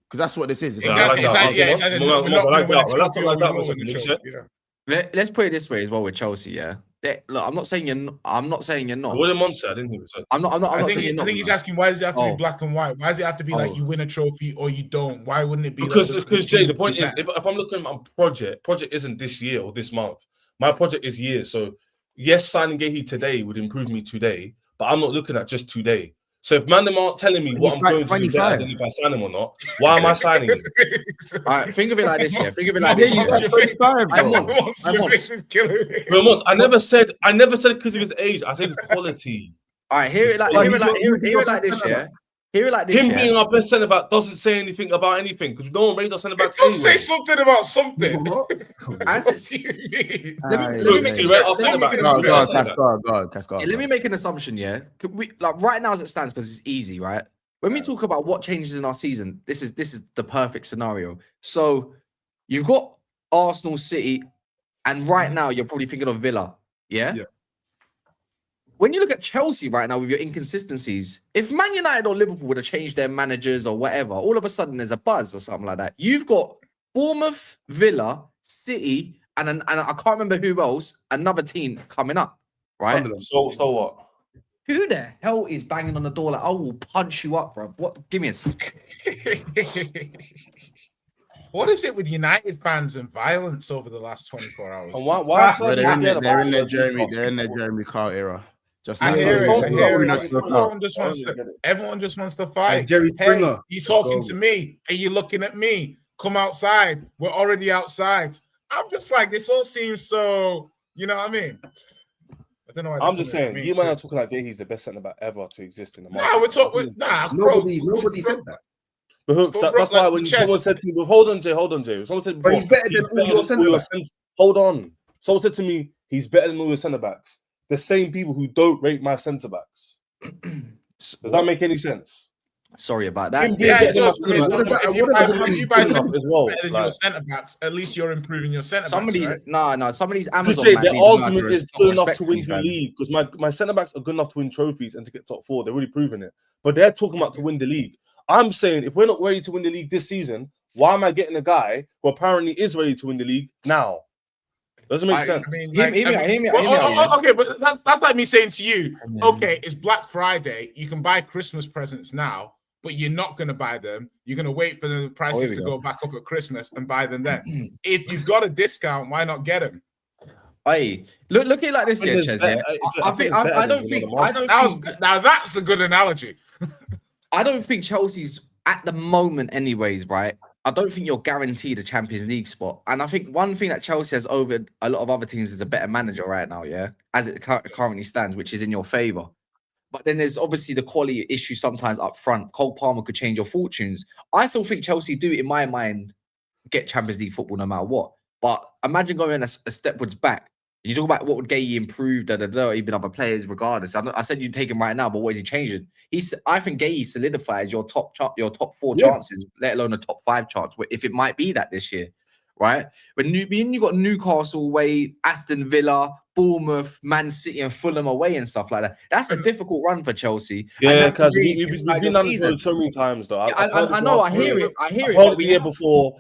Because that's what this is. Let's put it this way as well with Chelsea. Yeah, look, I'm not saying you're not. William Monster, I didn't think so. I'm not saying you're not. I think he's asking why does it have to be black and white? Why does it have to be like you win a trophy or you don't? Why wouldn't it be? Because Jay, the point is, if I'm looking at my project isn't this year or this month. My project is years. So yes, signing Guehi today would improve me today, but I'm not looking at just today. So if man them aren't telling me what I'm going to do better than if I sign him or not, why am I signing him? All right, think of it like this, yeah. Think of it like this. I never said because of his age. I said his quality. All right, hear it like this, yeah. Hear it like this. Him being our best centre back doesn't say anything about anything because no one rates our centre back. It does say something about something. Let me make an assumption. Yeah, right now as it stands, because it's easy, right? When we talk about what changes in our season, this is the perfect scenario. So you've got Arsenal, City, and right now you're probably thinking of Villa. Yeah. When you look at Chelsea right now with your inconsistencies, if Man United or Liverpool would have changed their managers or whatever, all of a sudden there's a buzz or something like that. You've got Bournemouth, Villa, City, and I can't remember who else, another team coming up, right? So what? Who the hell is banging on the door like, I will punch you up, bro? What? Give me a second. What is it with United fans and violence over the last 24 hours? Why they're in their Jeremy Carl era. Everyone just wants to fight. Jerry Springer, you talking to me? Are you looking at me? Come outside. We're already outside. I'm just like, this all seems so. You know what I mean? I don't know. I'm just saying, you might not talking like he's the best centre back ever to exist in the market. Nah, we're talking. Nobody said that. But Hooks, that's why when someone said to me, hold on, Jay. Someone said, but he's better than all your centre backs. Hold on. Someone said to me, he's better than all your centre backs. The same people who don't rate my centre backs. Does that make any sense? Sorry about that. Yeah, it does. If you buy centre better than your centre backs, at least you're improving your centre backs. Some of these Amazon. The argument is good enough to win the league because my centre backs are good enough to win trophies and to get top 4. They're really proving it. But they're talking about to win the league. I'm saying if we're not ready to win the league this season, why am I getting a guy who apparently is ready to win the league now? Doesn't make sense. Okay, but that's like me saying to you, okay, it's Black Friday. You can buy Christmas presents now, but you're not going to buy them. You're going to wait for the prices to go back up at Christmas and buy them then. If you've got a discount, why not get them? Hey, look at it like this here, Ches. Now that's a good analogy. I don't think Chelsea's at the moment, anyways, right, I don't think you're guaranteed a Champions League spot. And I think one thing that Chelsea has over a lot of other teams is a better manager right now, yeah, as it currently stands, which is in your favour. But then there's obviously the quality issue sometimes up front. Cole Palmer could change your fortunes. I still think Chelsea do, in my mind, get Champions League football no matter what. But imagine going a stepwards back. You talk about what would Guehi improve, even other players, regardless. I said you'd take him right now, but what is he changing? I think Guehi solidifies your top 4 chances, let alone a top 5 chance, if it might be that this year, right? When you got Newcastle away, Aston Villa, Bournemouth, Man City, and Fulham away and stuff like that. That's a difficult run for Chelsea. Yeah, because we've been on it so many times, though. I know, I hear it. I hear it. But the year before,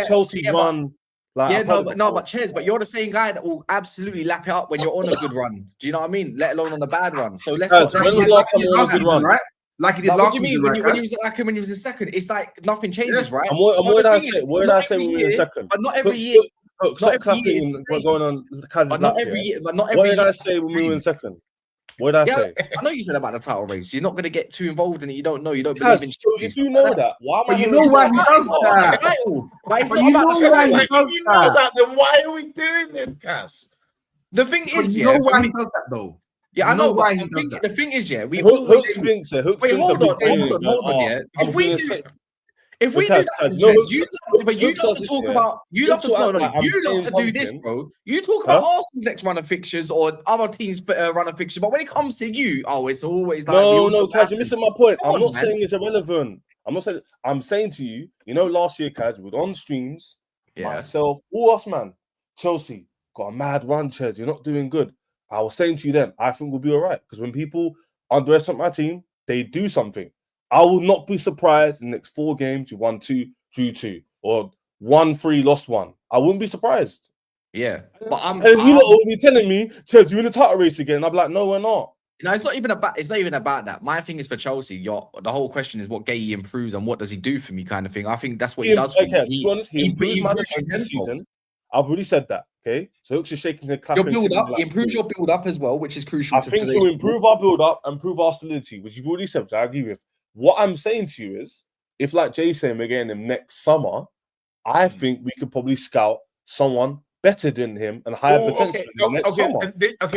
Chelsea run. Like, but Ches, but you're the same guy that will absolutely lap it up when you're on a good run. Do you know what I mean? Let alone on a bad run. So let's not. When was the last time you on a good run, right? Like he did last season, right? When he was like when he was in second, it's like nothing changes, right? And what did I say? What did I say when we were in second? But not every year. Stop clapping. What's going on? But not every year. But not every. What did I say when we were in second? What did I say? I know you said about the title race. You're not going to get too involved in it. You don't know. You don't believe in. You do know that. Why am I? You know why he does that. Then why are we doing this, Cass? The thing is, you know why he does that, though. Yeah, I know why he does that. The thing is, we always thinks it. Wait, hold on. Yeah, if we do that, but you love to talk about, you love to do this, bro. You talk about Arsenal's next run of fixtures or other teams' run of fixtures, but when it comes to you, it's always like no, Kaz, you're missing my point. I'm not saying it's irrelevant. I'm saying to you, last year, Kaz, we were on streams, myself, all us, man. Chelsea got a mad run, Ches. You're not doing good. I was saying to you then, I think we'll be all right because when people underestimate my team, they do something. I will not be surprised in the next 4 games you won 2, drew 2, or 1-3, lost 1. I wouldn't be surprised. Yeah, but you lot will be telling me, Ches, you're in the title race again. I'm like, no, we're not. No, it's not even about that. My thing is for Chelsea. The whole question is what Guehi improves and what does he do for me, kind of thing. I think that's what he does. Okay, to be honest, he improves my defense this season. I've already said that. Okay, so Hooks is shaking and clapping. Your build up, he improves your build up as well, which is crucial. I think he'll improve our build up and improve our solidity, which you've already said, which I agree with. What I'm saying to you is, if like Jay's saying we're getting him next summer, I think we could probably scout someone better than him and higher potential next summer.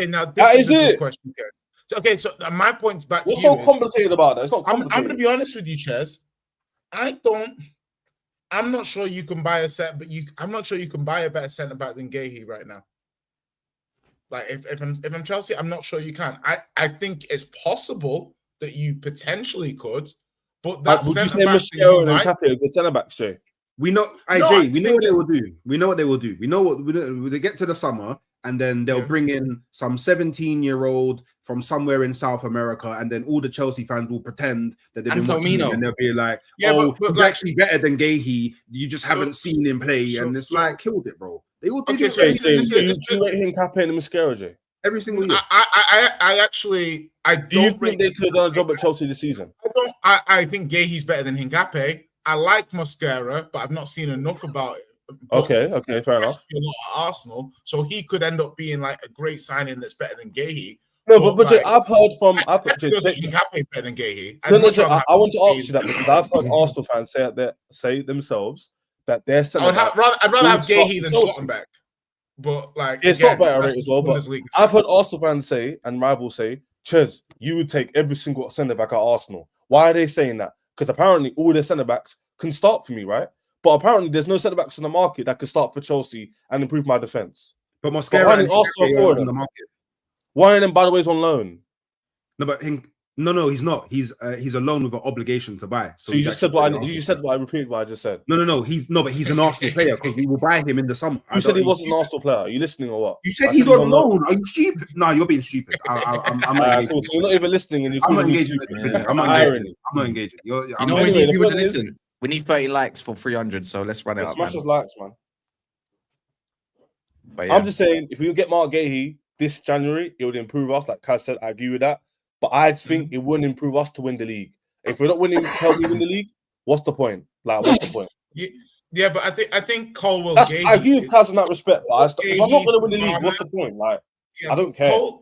Now this is a good question, guys. Okay, so my point's back to you. What's so complicated about that? It's not complicated. I'm going to be honest with you, Ches. I'm not sure you can buy I'm not sure you can buy a better centre back than Guehi right now. Like if I'm Chelsea, I'm not sure you can. I think it's possible that you potentially could, but that would you say Mascherano and Capet are good centre backs, Jay? We know, Jay. We know what they will do. We know what they will do. We know what they get to the summer, and then they'll bring in some 17-year-old from somewhere in South America, and then all the Chelsea fans will pretend that they've been watching him, and they'll be like, but he's actually better than Guehi. You just haven't seen him play, and it's like killed it, bro. They all did it. You rate him Capet and Mascherano, Jay? Every single year. I do you think they could have done a job at Chelsea this season? I think Guehi's better than Hincapié. I like Mascara, but I've not seen enough about it. Okay, fair enough. A lot at Arsenal, so he could end up being like a great signing that's better than Guehi. No, but like, I've heard from Hincapié is better than Guehi. I want to ask you that because I've heard Arsenal fans say themselves that they're selling. I'd rather have Guehi than Schlottenbeck. But like, it's not better rate as well. But I've heard Arsenal fans say and rivals say, Ches, you would take every single centre back at Arsenal. Why are they saying that? Because apparently all their centre backs can start for me, right? But apparently there's no centre backs on the market that can start for Chelsea and improve my defence. But Mascara and Arsenal on the market. One of them, by the way, is on loan. No, but no, he's not. He's a loan with an obligation to buy. So you just said what I repeated what I just said. No. But he's an Arsenal player because we will buy him in the summer. You said he wasn't an Arsenal player. Are you listening or what? You said he's on loan. Are you stupid? No, you're being stupid. I'm not cool. So you're not even listening, and I'm not engaging. I'm not engaging. We need people to listen. We need 30 likes for 300. So let's run it up. Smash those likes, man. I'm just saying, if we get Marc Guehi this January, it would improve us. Like Kaz said, I agree with that. But I think it wouldn't improve us to win the league. If we're not winning, help me win the league. What's the point? Like, what's the point? Yeah, but I think Cole will. I agree with Kaz in that respect. But if I'm not going to win the league, what's the point? Like, I don't care. Cole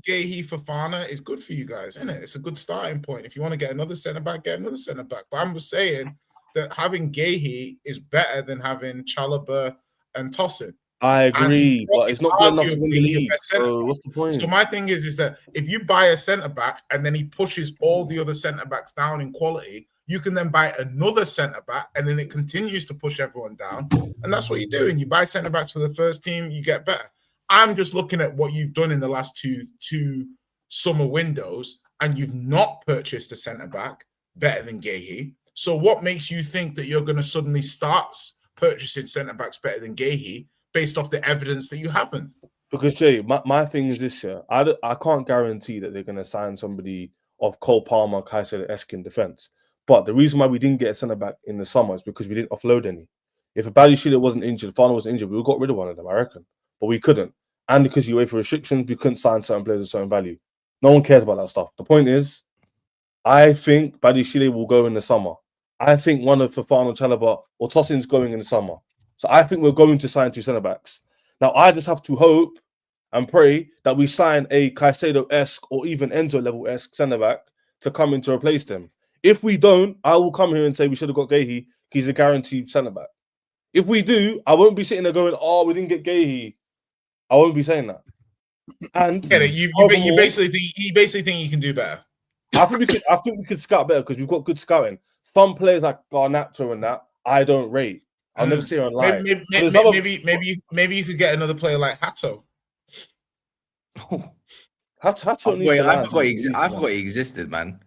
Guehi Fofana is good for you guys, isn't it? It's a good starting point. If you want to get another centre back, get another centre back. But I'm just saying that having Guehi is better than having Chalobah and Tosin. I agree, but it's not good enough to win the league. So what's the point? So my thing is that if you buy a centre back and then he pushes all the other centre backs down in quality, you can then buy another centre back and then it continues to push everyone down. And that's what you're doing. You buy centre backs for the first team, you get better. I'm just looking at what you've done in the last two summer windows, and you've not purchased a centre back better than Guehi. So what makes you think that you're going to suddenly start purchasing centre backs better than Guehi based off the evidence that you haven't? Because Jay, my thing is this year, I can't guarantee that they're going to sign somebody of Cole Palmer, Caicedo-esque in defence. But the reason why we didn't get a centre back in the summer is because we didn't offload any. If Badiashile wasn't injured, Fana wasn't injured, we would have got rid of one of them, I reckon. But we couldn't. And because you wait for restrictions, we couldn't sign certain players of certain value. No one cares about that stuff. The point is, I think Badiashile will go in the summer. I think one of Fofana, Chalobah, or Tosin's going in the summer. So I think we're going to sign 2 centre backs. Now I just have to hope and pray that we sign a Caicedo-esque or even Enzo level-esque centre back to come in to replace them. If we don't, I will come here and say we should have got Guehi. He's a guaranteed centre back. If we do, I won't be sitting there going, "Oh, we didn't get Guehi." I won't be saying that. And you basically think you can do better. I think we could scout better because we've got good scouting. Some players like Garnacho and that I don't rate. I'll never see her online. Maybe you could get another player like Hato. I forgot he existed, man.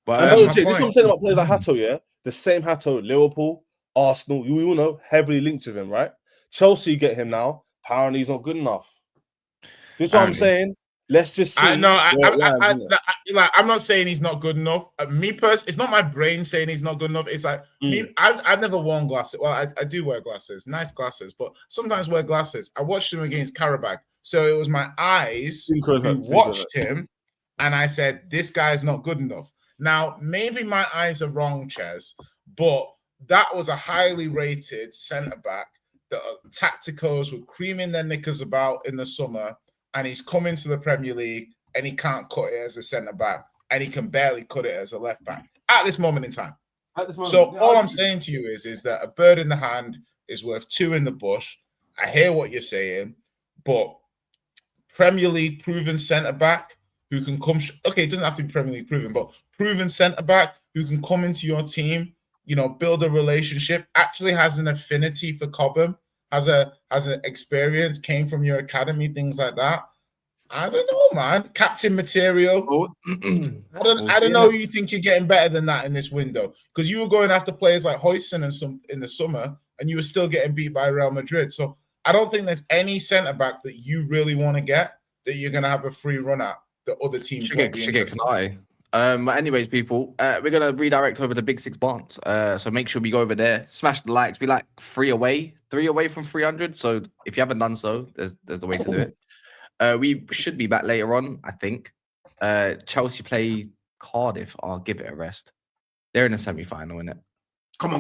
But I know, Jay, this is what I'm saying about players like Hato, yeah? The same Hato, Liverpool, Arsenal, you all know, heavily linked with him, right? Chelsea get him now. Apparently he's not good enough. This is what I'm saying. Let's just see. I'm not saying he's not good enough. Me personally, it's not my brain saying he's not good enough. It's like me. I've never worn glasses. Well, I do wear glasses, nice glasses, but sometimes wear glasses. I watched him against Carabao, so it was my eyes who watched him, and I said, "This guy's not good enough." Now, maybe my eyes are wrong, Ches, but that was a highly rated centre back that tacticals were creaming their knickers about in the summer. And he's come into the Premier League and he can't cut it as a centre back and he can barely cut it as a left back at this moment in time. All I'm saying to you is that a bird in the hand is worth 2 in the bush. I hear what you're saying, but Premier League proven centre back who can come. Okay, it doesn't have to be Premier League proven, but proven centre back who can come into your team, build a relationship, actually has an affinity for Cobham. Has an experience, came from your academy, things like that. I don't know, man. Captain material. I don't know. You think you're getting better than that in this window because you were going after players like Hoyson and some in the summer, and you were still getting beat by Real Madrid. So I don't think there's any centre back that you really want to get that you're going to have a free run at. The other teams should get Kanai. But anyways, people, we're gonna redirect over to Big Six Bonds. So make sure we go over there, smash the likes. We like 3 away from 300. So if you haven't done so, there's a way to do it. We should be back later on, I think. Chelsea play Cardiff. I'll give it a rest. They're in the semi-final, innit?